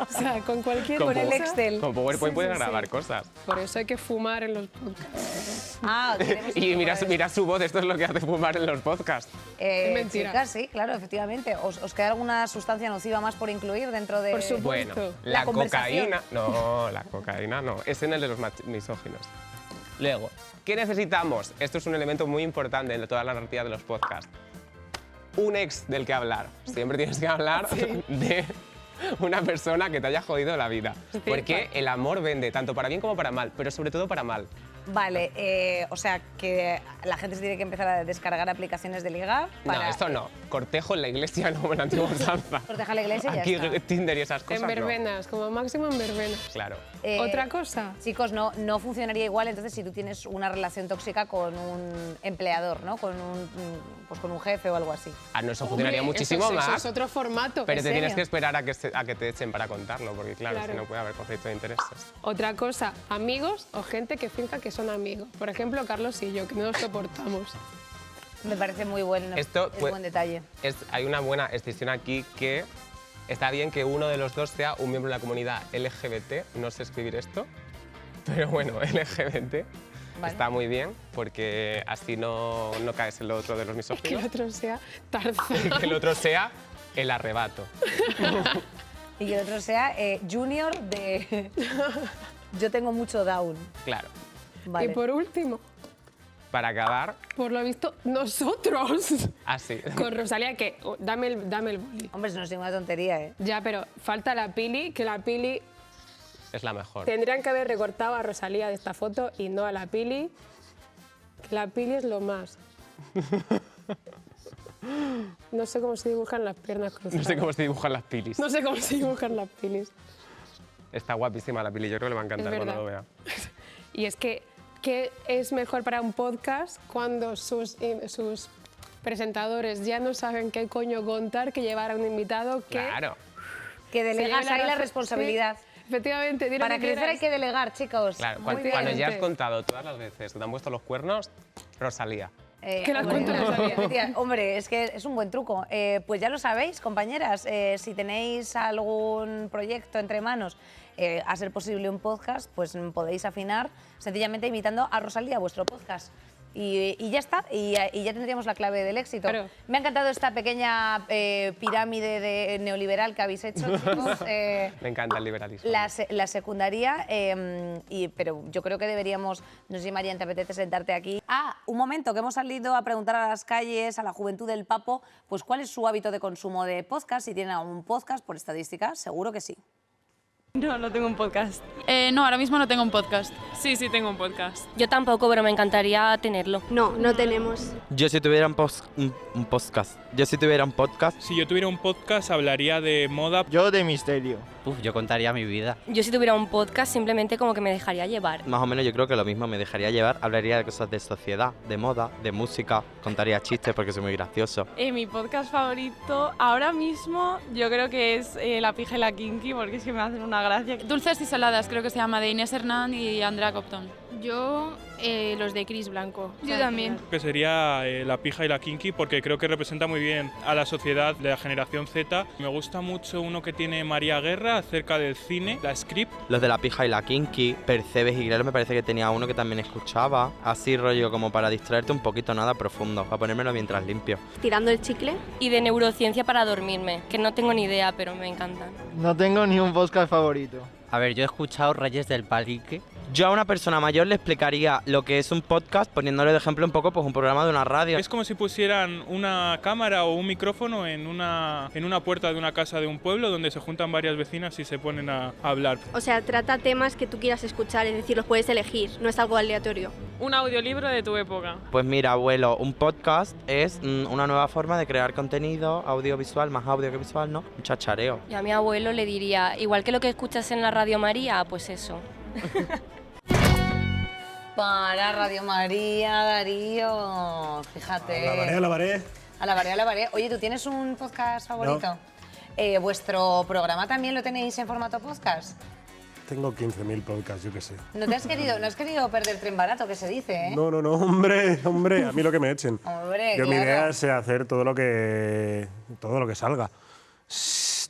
O sea, con cualquier Con el cosa. Excel. Con PowerPoint Sí, puedes sí, grabar sí. cosas. Por eso hay que fumar en los podcasts. Ah, queremos Y mira, incorporar mira su voz, esto es lo que hace fumar en los podcasts. Es mentira. Chicas, sí, claro, efectivamente. ¿Os queda alguna sustancia nociva más por incluir dentro de...? Por supuesto. Bueno, La la conversación. cocaína. No, la cocaína no. Es en el de los misóginos. Luego, ¿qué necesitamos? Esto es un elemento muy importante en toda la narrativa de los podcasts. Un ex del que hablar. Siempre tienes que hablar de una persona que te haya jodido la vida. Porque el amor vende, tanto para bien como para mal, pero sobre todo para mal. Vale, o sea, que la gente se tiene que empezar a descargar aplicaciones de ligar para... No, esto no. Cortejo en la iglesia, no en la antigua usanza. Corteja en la iglesia y ya Aquí está. Tinder y esas cosas En no. verbenas, como máximo en verbenas. Claro. ¿Otra cosa? Chicos, no funcionaría igual entonces si tú tienes una relación tóxica con un empleador, ¿no? Pues con un jefe o algo así. Ah, no, eso funcionaría Hombre, muchísimo eso más. es otro formato. Pero ¿En te tienes serio? que esperar a que te echen para contarlo, porque claro, Claro. si no puede haber conflicto de intereses. Otra cosa, amigos o gente que finja que son amigos. Por ejemplo, Carlos y yo, que no nos soportamos. Me parece muy bueno, Esto, es pues, buen detalle. Hay una buena excepción aquí que está bien que uno de los dos sea un miembro de la comunidad LGBT, no sé escribir esto, pero bueno, LGBT. Vale. Está muy bien, porque así no caes en lo otro de los Que el misóginos. otro sea Tarzán. Y que el otro sea el arrebato. Y que el otro sea Junior de Yo tengo mucho down. Claro. Vale. Y por último, Para acabar, por lo visto, nosotros. así. Con Rosalía, que dame el boli. Hombre, eso no es ninguna tontería, ¿eh? Ya, pero falta la Pili, que la Pili Es la mejor. tendrían que haber recortado a Rosalía de esta foto y no a la Pili. Que la Pili es lo más. No sé cómo se dibujan las piernas cruzadas. No sé cómo se dibujan las pilis. No sé cómo se dibujan las pilis. Está guapísima la pili, yo creo que le va a encantar Es cuando verdad. lo vea. Y es que, ¿qué es mejor para un podcast cuando sus presentadores ya no saben qué coño contar que llevar a un invitado que... Claro. Que se delegas lleve ahí la razón? responsabilidad. Sí, efectivamente. di lo Para que crecer quieras. hay que delegar, chicos. Claro, Muy bien. cuando ya has contado todas las veces que te han puesto los cuernos, Rosalía. Que las cuento Rosalía. Hombre, es que es un buen truco. Pues ya lo sabéis, compañeras, si tenéis algún proyecto entre manos, a ser posible un podcast, pues podéis afinar sencillamente imitando a Rosalía, vuestro podcast. Y ya está, y ya tendríamos la clave del éxito. Claro. Me ha encantado esta pequeña pirámide neoliberal que habéis hecho, chicos. Me encanta el liberalismo. La secundaria, pero yo creo que deberíamos, no sé si María, te apetece sentarte aquí. Un momento, que hemos salido a preguntar a las calles, a la juventud del Papo, pues cuál es su hábito de consumo de podcast, si tienen algún podcast, por estadística, seguro que sí. No, no tengo un podcast. No, ahora mismo no tengo un podcast. Sí, sí tengo un podcast. Yo tampoco, pero me encantaría tenerlo. No, no tenemos. Yo si tuviera un podcast. Yo si tuviera un podcast. Si yo tuviera un podcast hablaría de moda. Yo de misterio. Yo contaría mi vida. Yo si tuviera un podcast simplemente como que me dejaría llevar. Más o menos yo creo que lo mismo, me dejaría llevar. Hablaría de cosas de sociedad, de moda, de música. Contaría chistes porque soy muy gracioso. Mi podcast favorito ahora mismo yo creo que es La Pija y la Kinky, porque es que me hacen una gracia. Dulces y saladas creo que se llama, de Inés Hernán y Andrea Compton. Yo los de Chris Blanco. Yo también. Que sería La Pija y la Kinky, porque creo que representa muy bien a la sociedad de la generación Z. Me gusta mucho uno que tiene María Guerra acerca del cine, la Script. Los de La Pija y la Kinky, Percebes y Grelo me parece que tenía uno que también escuchaba. Así rollo como para distraerte un poquito, nada profundo, para ponérmelo mientras limpio. Tirando el chicle. Y de neurociencia para dormirme, que no tengo ni idea, pero me encantan. No tengo ni un podcast favorito. A ver, yo he escuchado Reyes del Palique. Yo a una persona mayor le explicaría lo que es un podcast poniéndole de ejemplo un poco pues un programa de una radio. Es como si pusieran una cámara o un micrófono en una puerta de una casa de un pueblo donde se juntan varias vecinas y se ponen a hablar. O sea, trata temas que tú quieras escuchar, es decir, los puedes elegir, no es algo aleatorio. Un audiolibro de tu época. Pues mira, abuelo, un podcast es una nueva forma de crear contenido audiovisual, más audio que visual, ¿no? Un chachareo. Y a mi abuelo le diría, igual que lo que escuchas en la Radio María, pues eso. Para Radio María, Darío, fíjate. Alabaré. Alabaré. Oye, ¿tú tienes un podcast favorito? No. ¿Vuestro programa también lo tenéis en formato podcast? Tengo 15.000 podcasts, yo qué sé. ¿No has querido perder tren barato, que se dice, eh? No, hombre, a mí lo que me echen. Hombre, yo claro. mi idea es hacer todo lo que salga.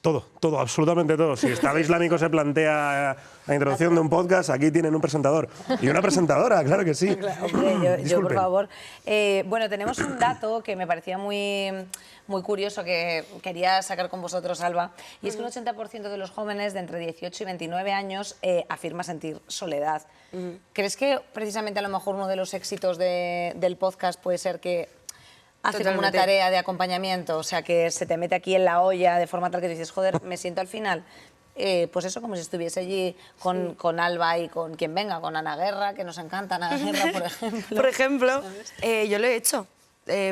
Todo, absolutamente todo. Si Estado Islámico se plantea la introducción de un podcast, aquí tienen un presentador. Y una presentadora, claro que sí. Hombre, yo por favor. Bueno, tenemos un dato que me parecía muy curioso, que quería sacar con vosotros, Alba, y es que un 80% de los jóvenes de entre 18 y 29 años afirma sentir soledad. ¿Crees que precisamente a lo mejor uno de los éxitos del podcast puede ser que hace como una tarea de acompañamiento, o sea, que se te mete aquí en la olla de forma tal que dices, joder, me siento al final, pues eso, como si estuviese allí con Alba y con quien venga, con Ana Guerra, que nos encanta Ana Guerra, por ejemplo. Por ejemplo, yo lo he hecho.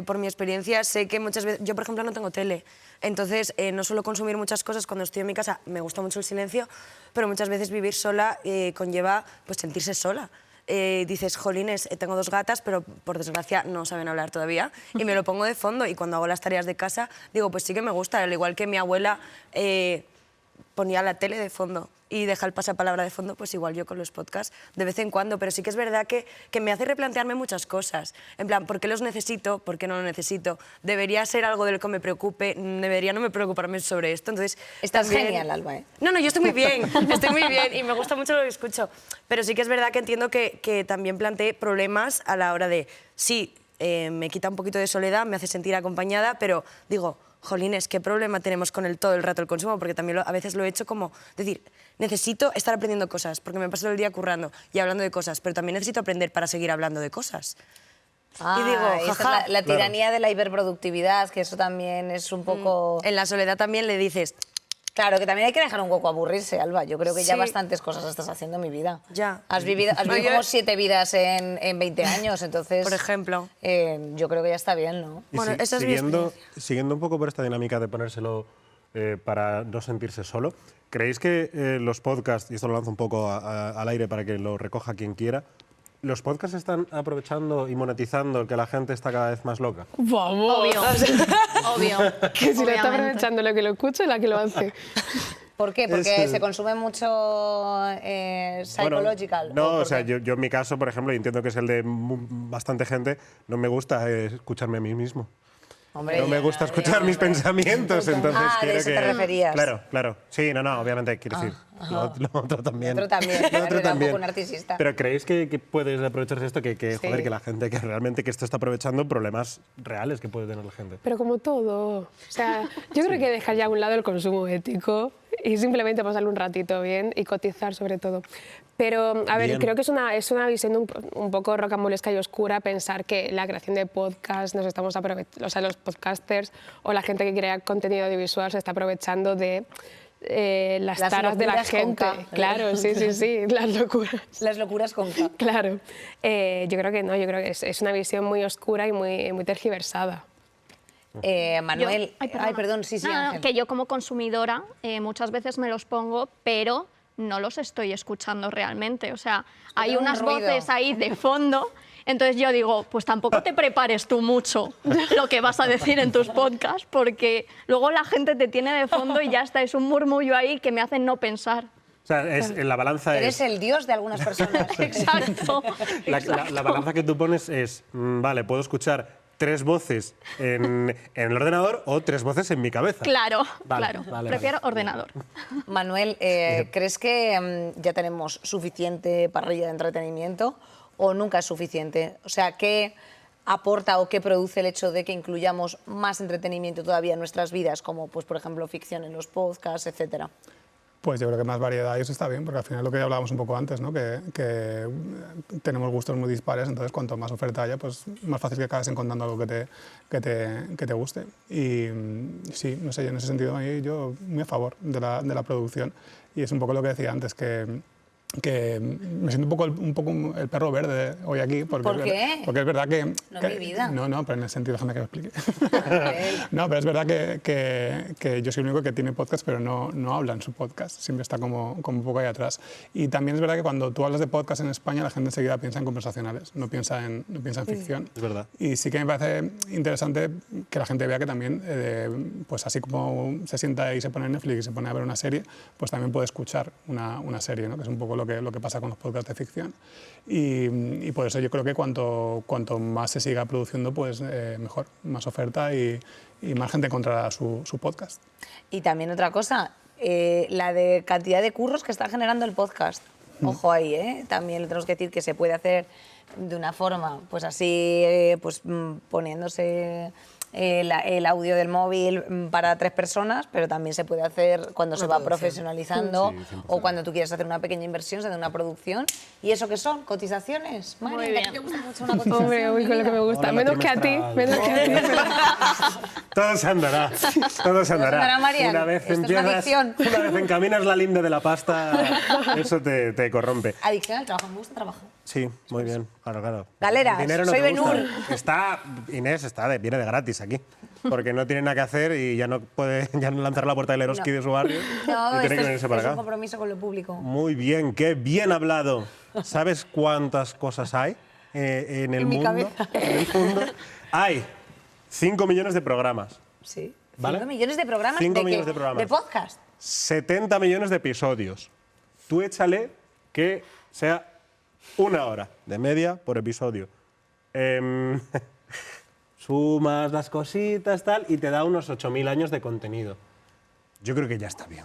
Por mi experiencia, sé que muchas veces... Yo, por ejemplo, no tengo tele, entonces no suelo consumir muchas cosas cuando estoy en mi casa. Me gusta mucho el silencio, pero muchas veces vivir sola conlleva pues, sentirse sola. Dices, jolines, tengo 2 gatas, pero por desgracia no saben hablar todavía, y me lo pongo de fondo, y cuando hago las tareas de casa digo, pues sí que me gusta, al igual que mi abuela ponía la tele de fondo y deja el pasapalabra de fondo, pues igual yo con los podcasts de vez en cuando, pero sí que es verdad que me hace replantearme muchas cosas, en plan, ¿por qué los necesito? ¿Por qué no lo necesito? ¿Debería ser algo del que me preocupe? ¿Debería no me preocuparme sobre esto? Entonces, estás también... genial, Alba, ¿eh? No, yo estoy muy bien y me gusta mucho lo que escucho, pero sí que es verdad que entiendo que también planteé problemas a la hora de, sí, me quita un poquito de soledad, me hace sentir acompañada, pero digo, jolines, ¿qué problema tenemos con todo el rato el consumo? Porque también a veces lo he hecho como decir, necesito estar aprendiendo cosas, porque me paso todo el día currando y hablando de cosas, pero también necesito aprender para seguir hablando de cosas. Y digo, esa es la tiranía de la hiperproductividad, que eso también es un poco... En la soledad también le dices... Claro, que también hay que dejar un poco aburrirse, Alba. Yo creo que ya Sí. bastantes cosas estás haciendo en mi vida. Ya. Has vivido como 7 vidas en 20 años, entonces... Por ejemplo. Yo creo que ya está bien, ¿no? Y siguiendo un poco por esta dinámica de ponérselo para no sentirse solo, ¿creéis que los podcasts, y esto lo lanzo un poco al aire para que lo recoja quien quiera, los podcasts están aprovechando y monetizando que la gente está cada vez más loca? Vamos. Obvio. Obvio. Que si lo está Obviamente. aprovechando la que lo escucha y la que lo hace. ¿Por qué? Porque Es- se consume mucho psychological. Bueno, no, por o sea, qué? yo en mi caso, por ejemplo, y entiendo que es el de bastante gente, no me gusta escucharme a mí mismo. Hombre, No me gusta escuchar mis pensamientos, entonces Ah, de quiero eso que... te referías. Claro. Sí, no, obviamente, quiero decir, lo otro también. Otro también, Lo claro, otro era un también. poco narcisista. Pero ¿creéis que puede aprovecharse esto? Que Sí. joder, que la gente, que realmente que esto está aprovechando problemas reales que puede tener la gente. Pero como todo. O sea, yo creo que dejar ya a un lado el consumo ético y simplemente pasarlo un ratito bien y cotizar sobre todo. Pero, a ver, Bien. creo que es una visión un poco rocambolesca y oscura pensar que la creación de podcasts nos estamos aprovechando, o sea, los podcasters o la gente que crea contenido audiovisual se está aprovechando de las taras de la locuras con gente. K. Claro, sí, las locuras. Las locuras con K. Claro. Yo creo que no, yo creo que es una visión muy oscura y muy tergiversada. Manuel, Yo- ay, perdón, sí, No, no, Ángel. que yo como consumidora muchas veces me los pongo, pero no los estoy escuchando realmente. O sea, hay queda un unas ruido. voces ahí de fondo. Entonces yo digo, pues tampoco te prepares tú mucho lo que vas a decir en tus podcasts, porque luego la gente te tiene de fondo y ya está, es un murmullo ahí que me hace no pensar. O sea, en la balanza Eres es... el dios de algunas personas. Exacto. La balanza que tú pones es, vale, puedo escuchar 3 voces en el ordenador o 3 voces en mi cabeza. Claro, Vale, claro. vale, Prefiero ordenador. Manuel, ¿crees que ya tenemos suficiente parrilla de entretenimiento o nunca es suficiente? O sea, ¿qué aporta o qué produce el hecho de que incluyamos más entretenimiento todavía en nuestras vidas, como, pues, por ejemplo, ficción en los podcasts, etcétera? Pues yo creo que más variedad y eso está bien, porque al final lo que ya hablábamos un poco antes, ¿no? que tenemos gustos muy dispares, entonces cuanto más oferta haya, pues más fácil que acabes encontrando algo que te guste. Y sí, no sé, yo en ese sentido yo muy a favor de la producción y es un poco lo que decía antes, que me siento un poco el perro verde hoy aquí. Porque ¿Por qué? Porque es verdad que... No es mi vida. No, pero en el sentido, déjame que lo explique. No, pero es verdad que yo soy el único que tiene podcast, pero no habla en su podcast. Siempre está como un poco ahí atrás. Y también es verdad que cuando tú hablas de podcast en España, la gente enseguida piensa en conversacionales, no piensa en ficción. Es verdad. Y sí que me parece interesante que la gente vea que también, pues así como se sienta y se pone en Netflix y se pone a ver una serie, pues también puede escuchar una serie, ¿no? Que es un poco lo que pasa con los podcasts de ficción. Y por eso yo creo que cuanto más se siga produciendo, pues mejor, más oferta y más gente encontrará su podcast. Y también otra cosa, la de cantidad de curros que está generando el podcast. Ojo ahí, ¿eh? También le tenemos que decir que se puede hacer de una forma, pues así, pues poniéndose el audio del móvil para 3 personas, pero también se puede hacer cuando se va profesionalizando o cuando tú quieres hacer una pequeña inversión, se hace una producción. ¿Y eso qué son? ¿Cotizaciones? Mari, Muy ¿a ti bien. te gusta mucho una cotización? Hombre, uy, con lo que me gusta. Hola, Menos que a ti, trimestral. menos que a ti. Todo se andará, todo se andará. andará, Marian. Una vez Esto es una adicción. una vez encaminas la linde de la pasta, eso te corrompe. Adicción al trabajo, me gusta trabajar. Sí, muy bien, claro. Galeras, El dinero no soy te gusta. Ben-Hur. Inés viene de gratis aquí, porque no tiene nada que hacer y ya no puede lanzar la puerta del Eroski No. de su barrio No, y tiene que esto venirse es para un acá. compromiso con lo público. Muy bien, qué bien hablado. ¿Sabes cuántas cosas hay en el En mi mundo? cabeza. En el mundo hay 5 millones de programas, Sí. ¿Vale? 5 millones de programas. 5 ¿De millones qué? de programas. ¿De podcast? 70 millones de episodios. Tú échale que sea 1 hora de media por episodio. Sumas las cositas, tal, y te da unos 8.000 años de contenido. Yo creo que ya está bien.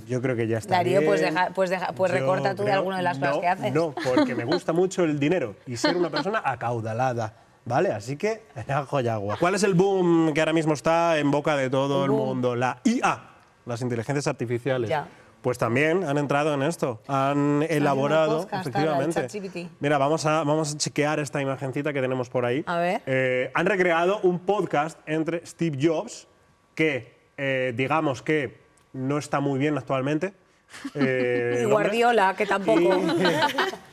Yo creo que ya está Darío, bien. pues Yo recorta tú de creo- alguna de las cosas que haces. No, porque me gusta mucho el dinero y ser una persona acaudalada. ¿vale? Así que, ajo y agua. ¿Cuál es el boom que ahora mismo está en boca de todo el mundo? La IA, las inteligencias artificiales. Ya. Pues también han entrado en esto, han elaborado, podcast, efectivamente. el ChatGPT. Mira, vamos a chequear esta imagencita que tenemos por ahí. A ver. Han recreado un podcast entre Steve Jobs, que digamos que no está muy bien actualmente. Y Guardiola, que tampoco.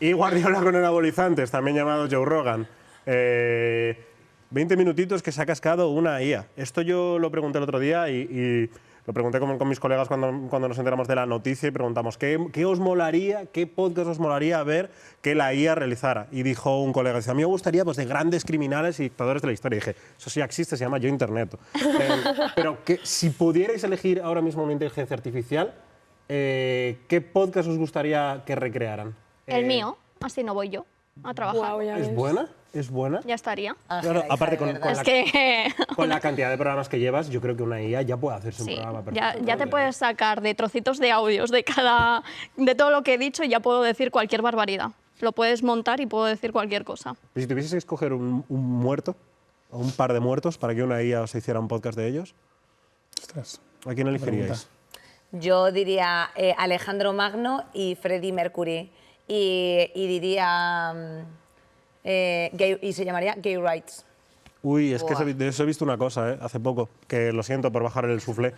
Y Guardiola con anabolizantes, también llamado Joe Rogan. 20 minutitos que se ha cascado una IA. Esto yo lo pregunté el otro día y lo pregunté con mis colegas cuando nos enteramos de la noticia y preguntamos ¿qué os molaría, qué podcast os molaría ver que la IA realizara? Y dijo un colega, dice, a mí me gustaría pues, de grandes criminales y dictadores de la historia. Y dije, eso sí existe, se llama Yo Internet. Pero que si pudierais elegir ahora mismo una inteligencia artificial, ¿qué podcast os gustaría que recrearan? El mío, así no voy yo a trabajar. ¿Es buena? ¿Es buena? Ya estaría. Claro, aparte con con la cantidad de programas que llevas, yo creo que una IA ya puede hacerse un programa perfecto. Ya te puedes sacar de trocitos de audios de todo lo que he dicho y ya puedo decir cualquier barbaridad. Lo puedes montar y puedo decir cualquier cosa. ¿Y si tuvieses que escoger un muerto o un par de muertos para que una IA os hiciera un podcast de ellos? Ostras, ¿A quién elegiríais? Yo diría Alejandro Magno y Freddie Mercury. Y diría... y se llamaría Gay Rights. Uy, es Buah. que de eso he visto una cosa hace poco, que lo siento por bajar el soufflé,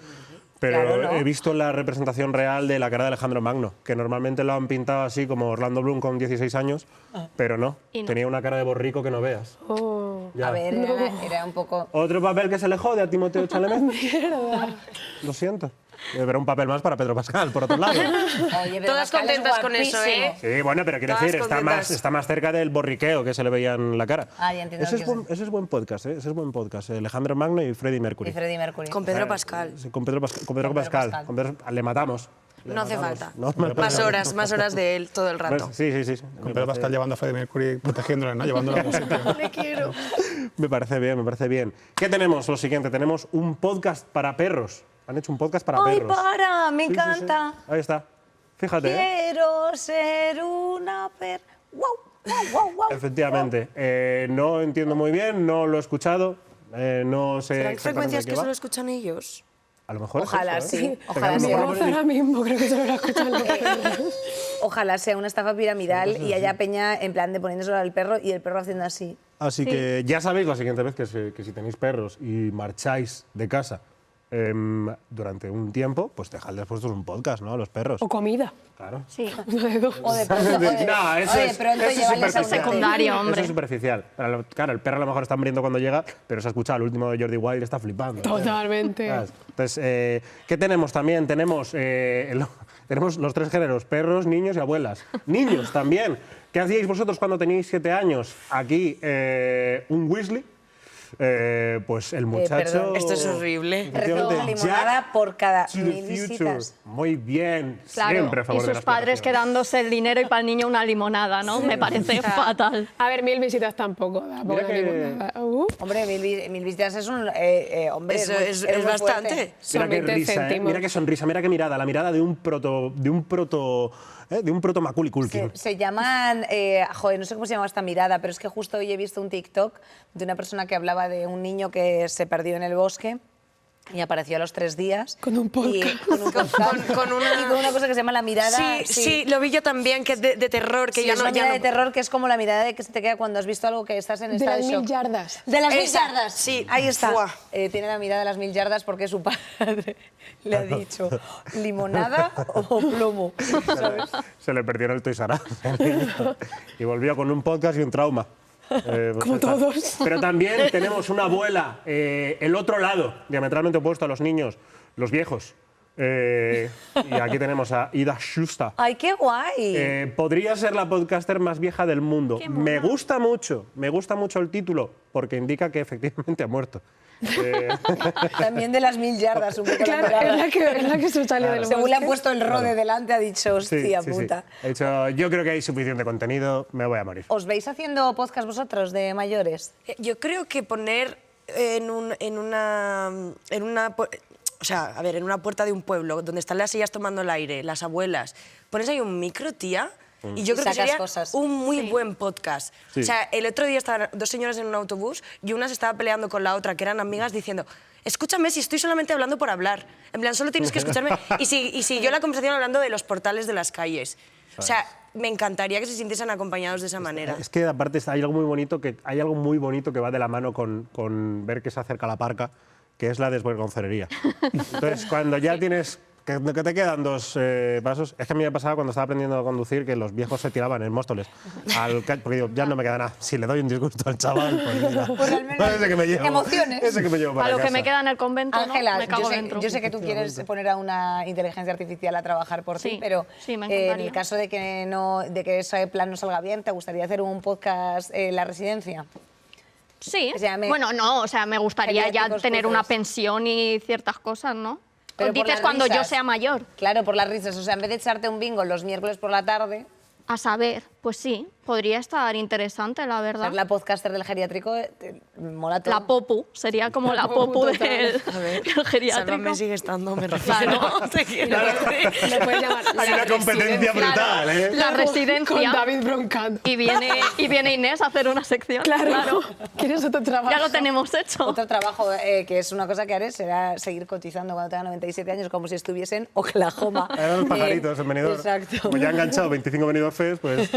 pero Claro, ¿no? he visto la representación real de la cara de Alejandro Magno, que normalmente lo han pintado así como Orlando Bloom con 16 años, pero no, Y no. tenía una cara de borrico que no veas. Ya. A ver, era un poco... Otro papel que se le jode a Timoteo Chalamet. Lo siento. Pero un papel más para Pedro Pascal, por otro lado. Oye, pero Todas Pascal es contentas con eso, ¿eh? Sí, bueno, pero quiero Todas decir, contentas. está más cerca del borriqueo que se le veía en la cara. Ah, ya entiendo Ese lo que es buen podcast, ¿eh? Ese es buen podcast. Alejandro Magno y Freddie Mercury. Y Freddie Mercury. Con Pedro Pascal. Sí, con Pedro Pascal. Con Pedro- le matamos. No hace falta. No, Más horas de él todo el rato. Sí. Con Pedro Pascal llevando a Freddie Mercury, protegiéndole, ¿no? Llevándolo a algún sitio. Le quiero. Me parece bien, me parece bien. ¿Qué tenemos? Lo siguiente, tenemos un podcast para perros. Han hecho un podcast para ¡Ay, perros. me Sí, sí, sí. encanta! Ahí está. Fíjate. Quiero ser una ¡Wow! ¡Wow, wow! Efectivamente. No entiendo muy bien, no lo he escuchado, no sé ¿Serán exactamente frecuencias de qué que va. solo escuchan ellos? A lo mejor Ojalá es eso, ¿eh? sí, ojalá Porque a lo sí. mejor- Ahora mismo creo que se lo voy a escuchar los perros. Ojalá sea una estafa piramidal y haya peña en plan de poniéndoselo al perro y el perro haciendo así. Así que ya sabéis la siguiente vez que si tenéis perros y marcháis de casa durante un tiempo, pues dejadles puestos un podcast, ¿no? A los perros. O comida. Claro. Sí. Una de dos. O de pronto, oye, No, eso oye, es, pronto eso es llevarles a un superficial. secundario, hombre. Eso es superficial. Claro, el perro a lo mejor está hambriento cuando llega, pero se ha escuchado el último de Jordi Wild y está flipando. Totalmente. ¿Sabes? Entonces, ¿qué tenemos también? Tenemos los tres géneros, perros, niños y abuelas. Niños también. ¿Qué hacíais vosotros cuando teníais 7 años? Aquí, un Weasley. Pues el muchacho... perdón. Esto es horrible. Recibo una Efectivamente, limonada por cada to the 1000 future. visitas. Muy bien, Claro, siempre a favor y de sus las padres plantaciones. quedándose el dinero y para el niño una limonada, ¿no? Me parece fatal. A ver, 1000 visitas tampoco. Mira que- Hombre, 1000 visitas es un... hombre, Eso muy- es muy bastante. fuerte. Mira qué 20 risa, céntimos. mira qué sonrisa, mira qué mirada, la mirada de un proto Macaulay Culkin. Se llaman, joder, no sé cómo se llama esta mirada, pero es que justo hoy he visto un TikTok de una persona que hablaba de un niño que se perdió en el bosque y apareció a los 3 días. Con un podcast. Y con un podcast. Con una- Y con una cosa que se llama la mirada. Sí, lo vi yo también, que es de terror, que Sí, ya es no... una ya mirada no- de terror que es como la mirada de que se te queda cuando has visto algo que estás en De estado las de 1000 shock. yardas. De las 1000 Esa, yardas. sí. Ahí está. Buah. Tiene la mirada de las 1000 yardas porque su padre le ha dicho limonada o plomo. ¿sabes? Se le perdió en el Toys R Us. Y volvió con un podcast y un trauma. Como está. todos. Pero también tenemos una abuela, el otro lado, diametralmente opuesto a los niños, los viejos. Y aquí tenemos a Ida Schuster. Ay, qué guay. Podría ser la podcaster más vieja del mundo. Me gusta mucho el título, porque indica que efectivamente ha muerto. También de las 1000 yardas, un poco Claro, la mirada. es la que se sale del Según le han bosque. puesto el rode delante, ha dicho, hostia puta. He dicho, yo creo que hay suficiente contenido, me voy a morir. ¿Os veis haciendo podcast vosotros de mayores? Yo creo que poner en una o sea, a ver, en una puerta de un pueblo donde están las sillas tomando el aire, las abuelas, pones ahí un micro, tía, Y yo creo que Sacas sería cosas. un muy buen podcast. Sí. O sea, el otro día estaban 2 señoras en un autobús y una se estaba peleando con la otra, que eran amigas, diciendo, escúchame, si estoy solamente hablando por hablar. En plan, solo tienes que escucharme. Y siguió la conversación hablando de los portales de las calles. O sea, me encantaría que se sintiesen acompaños de esa manera. Es que aparte hay algo muy bonito que va de la mano con ver que se acerca la parca, que es la desvergonzonería. Entonces, cuando ya tienes que te quedan 2 pasos, es que a mí me pasaba cuando estaba aprendiendo a conducir que los viejos se tiraban en Móstoles. Porque digo, ya no me queda nada. Si le doy un disgusto al chaval, pues mira. Pues al menos Ese que me llevo. emociones. Ese que me llevo para A lo que casa. me queda en el convento, Ángela, ¿no? Me cago yo sé, dentro. yo sé que tú quieres poner a una inteligencia artificial a trabajar por ti, Sí, pero sí, me en encantaría. el caso de que ese plan no salga bien, ¿te gustaría hacer un podcast en la residencia? Sí. Que se llame Bueno, no, o sea, me gustaría ya Geriátricos tener Cruces. una pensión y ciertas cosas, ¿no? Pero por Dices las cuando yo risas. sea mayor. Claro, por las risas. O sea, en vez de echarte un bingo los miércoles por la tarde, A saber, pues sí, podría estar interesante, la verdad. ser la podcaster del geriátrico mola todo. La Popu, sería como la Popu del del geriátrico. Sálvame sigue estando, me refiero. Claro. Te quiero decir. Lo puedes llamar Hay una competencia brutal, ¿eh? La residencia. Con David Broncano. Y viene Inés a hacer una sección. Claro. ¿Quieres otro trabajo? Ya lo tenemos hecho. Otro trabajo que es una cosa que haré será seguir cotizando cuando tenga 97 años como si estuviese en Oklahoma. Eran los pajaritos en Benidorm. Exacto. Como ya han enganchado 25 Benidorm Fest, pues...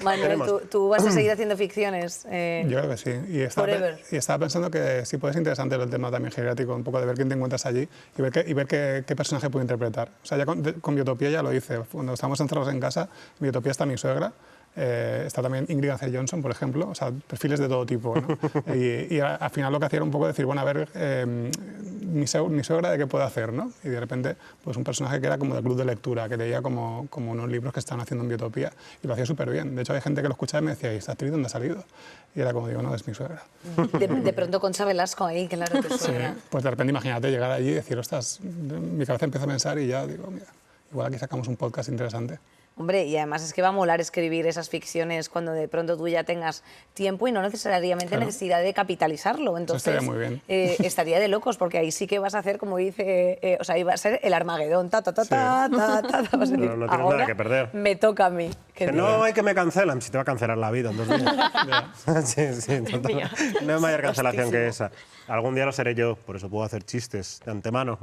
Manuel, Tenemos. ¿tú vas a seguir haciendo ficciones? Yo creo que sí. Y Forever. estaba pensando que sí puede ser interesante el tema también geriátrico, un poco de ver quién te encuentras allí y ver qué personaje puede interpretar. O sea, ya con Biotopía ya lo hice. Cuando estábamos encerrados en casa, en Biotopía está mi suegra, está también Ingrid García Johnson, por ejemplo, o sea, perfiles de todo tipo, ¿no? y al final lo que hacía era un poco decir, bueno, a ver, mi suegra de qué puede hacer, ¿no? Y de repente, pues un personaje que era como del club de lectura, que leía como unos libros que estaban haciendo en Biotopía y lo hacía súper bien. De hecho, hay gente que lo escuchaba y me decía, ¿y esta actriz dónde ha salido? Y era como, digo, no, es mi suegra. De pronto Concha Velasco ahí, claro, tu suegra. Pues de repente imagínate llegar allí y decir, ostras, mi cabeza empieza a pensar y ya digo, mira, igual aquí sacamos un podcast interesante. Hombre, y además es que va a molar escribir esas ficciones cuando de pronto tú ya tengas tiempo y no necesariamente Claro. necesidad de capitalizarlo. Entonces, estaría muy bien. Estaría de locos, porque ahí sí que vas a hacer, como dice, o sea, ahí va a ser el Armagedón, ta, ta, ta, ta, ta, ta, ta, vas a decir, No tienes ahora nada que perder. me toca a mí. Que no hay que me cancelan, si te va a cancelar la vida en 2 días. sí, total. No hay mayor cancelación que esa. Algún día lo seré yo, por eso puedo hacer chistes de antemano.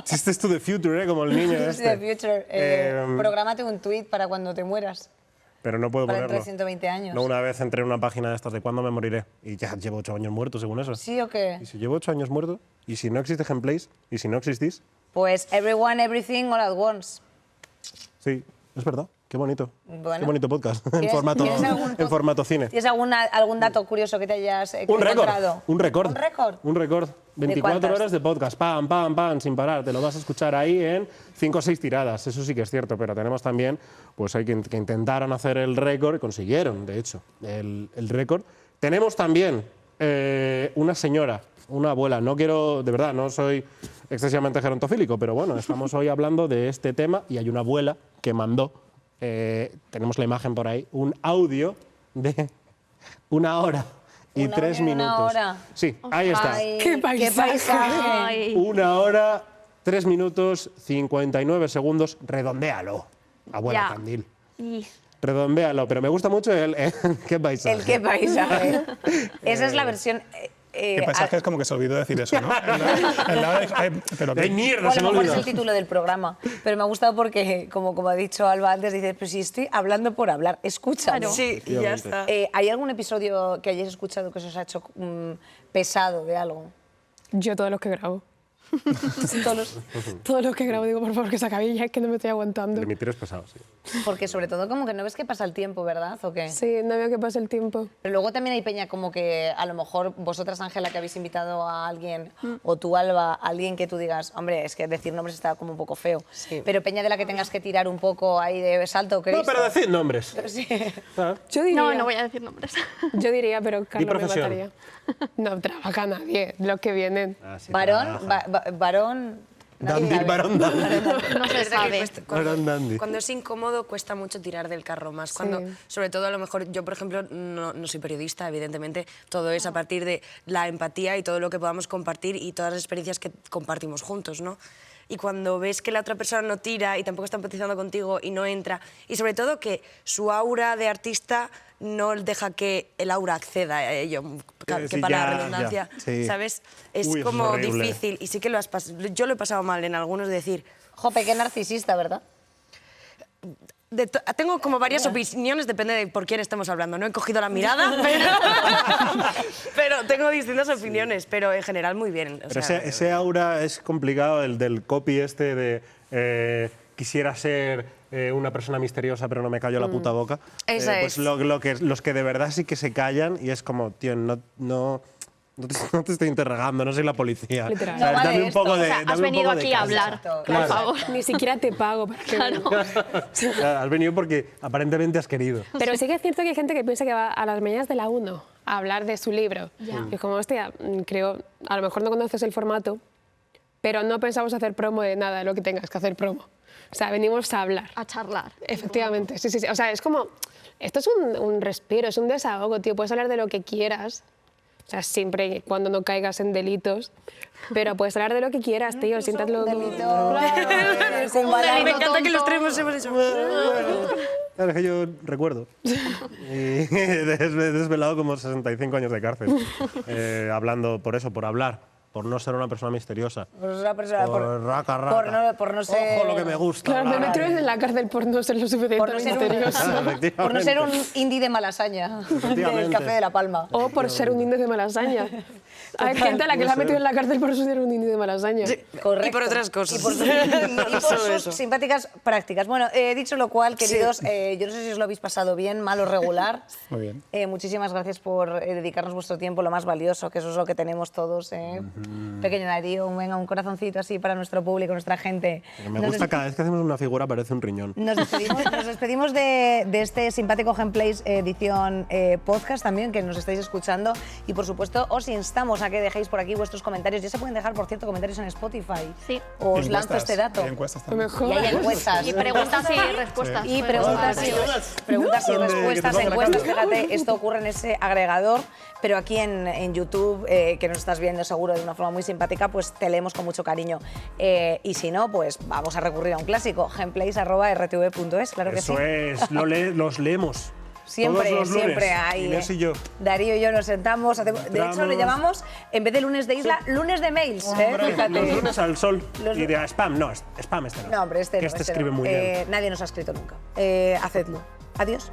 Chistes to the future, ¿eh? Como el niño The este. future. Prográmate un tuit para cuando te mueras, Pero no puedo para dentro ponerlo. de 120 años. No, una vez entré en una página de estas de cuándo me moriré y ya llevo 8 años muerto, según eso. ¿Sí o qué? Y si llevo 8 años muerto, y si no existe Gameplays, y si no existís, Pues everyone, everything, all at once. sí, es verdad. Qué bonito. Bueno. Qué bonito podcast. ¿Tienes algún En formato cine. ¿Tienes algún dato curioso que te hayas Un récord. encontrado? Un récord. ¿Un récord? Un récord. 24 cuántas? horas de podcast, pam, pam, pam, sin parar. Te lo vas a escuchar ahí en 5 o 6 tiradas. Eso sí que es cierto, pero tenemos también, pues hay que intentaron hacer el récord y consiguieron, de hecho, el récord. Tenemos también una señora, una abuela. No quiero, de verdad, no soy excesivamente gerontofílico, pero bueno, estamos hoy hablando de este tema y hay una abuela que mandó, tenemos la imagen por ahí, un audio de 1 hora y 3 audio de minutos. 1 hora. Sí, ahí está. Ay, ¡Qué paisaje! Ay. 1 hora, 3 minutos, 59 segundos. Redondéalo, abuela Ya. Candil. Y- Redondéalo, pero me gusta mucho el qué paisaje. El qué paisaje. Esa es la versión... ¿Qué paisaje es como que se olvidó decir eso, no? Pero ¡Ay, mierda! O a Se me lo mejor es olvidó. el título del programa, pero me ha gustado porque, como ha dicho Alba antes, dices, pero si estoy hablando por hablar, escúchame. Claro. Sí, y ya está. ¿Hay algún episodio que hayáis escuchado que se os ha hecho pesado de algo? Yo todos los que grabo. Todos los- Todos los que grabo digo, por favor, que se acabe ya, es que no me estoy aguantando. El emitir es pesado, sí. Porque sobre todo como que no ves que pasa el tiempo, ¿verdad? ¿O qué? Sí, no veo que pase el tiempo. Pero luego también hay peña como que a lo mejor vosotras, Ángela, que habéis invitado a alguien, o tú, Alba, a alguien que tú digas, hombre, es que decir nombres está como un poco feo. Pero peña de la que tengas que tirar un poco ahí de salto, No, Cristo. pero decid nombres. Sí. Ah, Yo diría, No, no voy a decir nombres. Yo diría, pero Carlos me profesión. mataría. No trabaja nadie, los que vienen. sí, Varón, trabaja. varón... nadie Dandy, sabe. varón dandy. No se Es verdad que sabe. Varón dandy. Cuando es incómodo cuesta mucho tirar del carro, más cuando, sobre todo a lo mejor, yo por ejemplo no soy periodista, evidentemente, todo es a partir de la empatía y todo lo que podamos compartir y todas las experiencias que compartimos juntos, ¿no? y cuando ves que la otra persona no tira y tampoco está empatizando contigo y no entra, y sobre todo que su aura de artista no deja que el aura acceda a ello, que Sí, para ya, la redundancia, ya, sí. ¿sabes? Es Uy, eso es como horrible. difícil y sí que lo has yo lo he pasado mal en algunos de decir... Jope, qué narcisista, ¿verdad? Tengo como varias opiniones, depende de por quién estemos hablando. No he cogido la mirada, pero tengo distintas opiniones, pero en general muy bien. O Pero sea, ese aura es complicado, el del copy este de quisiera ser una persona misteriosa pero no me callo la puta boca. Esa Pues es. los que de verdad sí que se callan y es como, tío, no te estoy interrogando, no soy la policía. Literal. O sea, No vale dame un poco esto. de O sea, has dame un venido poco de aquí a casa. hablar, por Claro. favor. Ni siquiera te pago para que Claro, has venido porque aparentemente has querido. Pero sí que es cierto que hay gente que piensa que va a las mañanas de la 1 a hablar de su libro. Ya. Y es como, hostia, creo, a lo mejor no conoces el formato, pero no pensamos hacer promo de nada de lo que tengas que hacer promo. O sea, venimos a hablar. A charlar. Efectivamente, sí. O sea, es como, esto es un respiro, es un desahogo, tío. Puedes hablar de lo que quieras. O sea, siempre y cuando no caigas en delitos. Pero puedes hablar de lo que quieras, tío. Siéntatelo. me encanta que los tres hemos hecho. Claro, es que yo recuerdo. Y he desvelado como 65 años de cárcel. Hablando por eso, por hablar. Por no ser una persona misteriosa. Por raca, raca. Por no ser... Ojo lo que me gusta. Claro, me hablar. meto en la cárcel por no ser lo suficientemente misterioso. Por no ser un indie de Malasaña, del Café de la Palma. O por ser un indio de Malasaña. Hay gente a la que la ha metido en la cárcel por ser un indio de Malasaña. Correcto. Y por otras cosas. Y por sus simpáticas prácticas. Bueno, dicho lo cual, queridos, yo no sé si os lo habéis pasado bien, mal o regular. Muy bien. Muchísimas gracias por dedicarnos vuestro tiempo, lo más valioso, que eso es lo que tenemos todos. Pequeño Darío, venga, un corazoncito así para nuestro público, nuestra gente. Me gusta cada vez que hacemos una figura parece un riñón. Nos despedimos de este simpático Gameplays edición podcast también, que nos estáis escuchando. Y por supuesto, os instamos a que dejéis por aquí vuestros comentarios. Ya se pueden dejar, por cierto, comentarios en Spotify. Sí. Os lanzo este dato. Hay encuestas también. Y hay encuestas. Y preguntas y respuestas. Y Puedes preguntas y ¿Dónde? respuestas, Que te pongan la encuestas. cámara. Fíjate, esto ocurre en ese agregador, pero aquí en YouTube, que nos estás viendo seguro de una forma muy simpática, pues te leemos con mucho cariño. Y si no, pues vamos a recurrir a un clásico, gameplays@rtv.es, claro que sí. Eso es, los leemos. Siempre, Todos los lunes. siempre hay. Inés y yo. Darío y yo nos sentamos, de hecho Entramos. le llamamos, en vez de lunes de isla, lunes de mails. Hombre, Fíjate. los lunes al sol. Los- Y de spam, no, spam este no. No, hombre, este Que no. este este escribe no. muy bien. Nadie nos ha escrito nunca. Hacedlo. Adiós.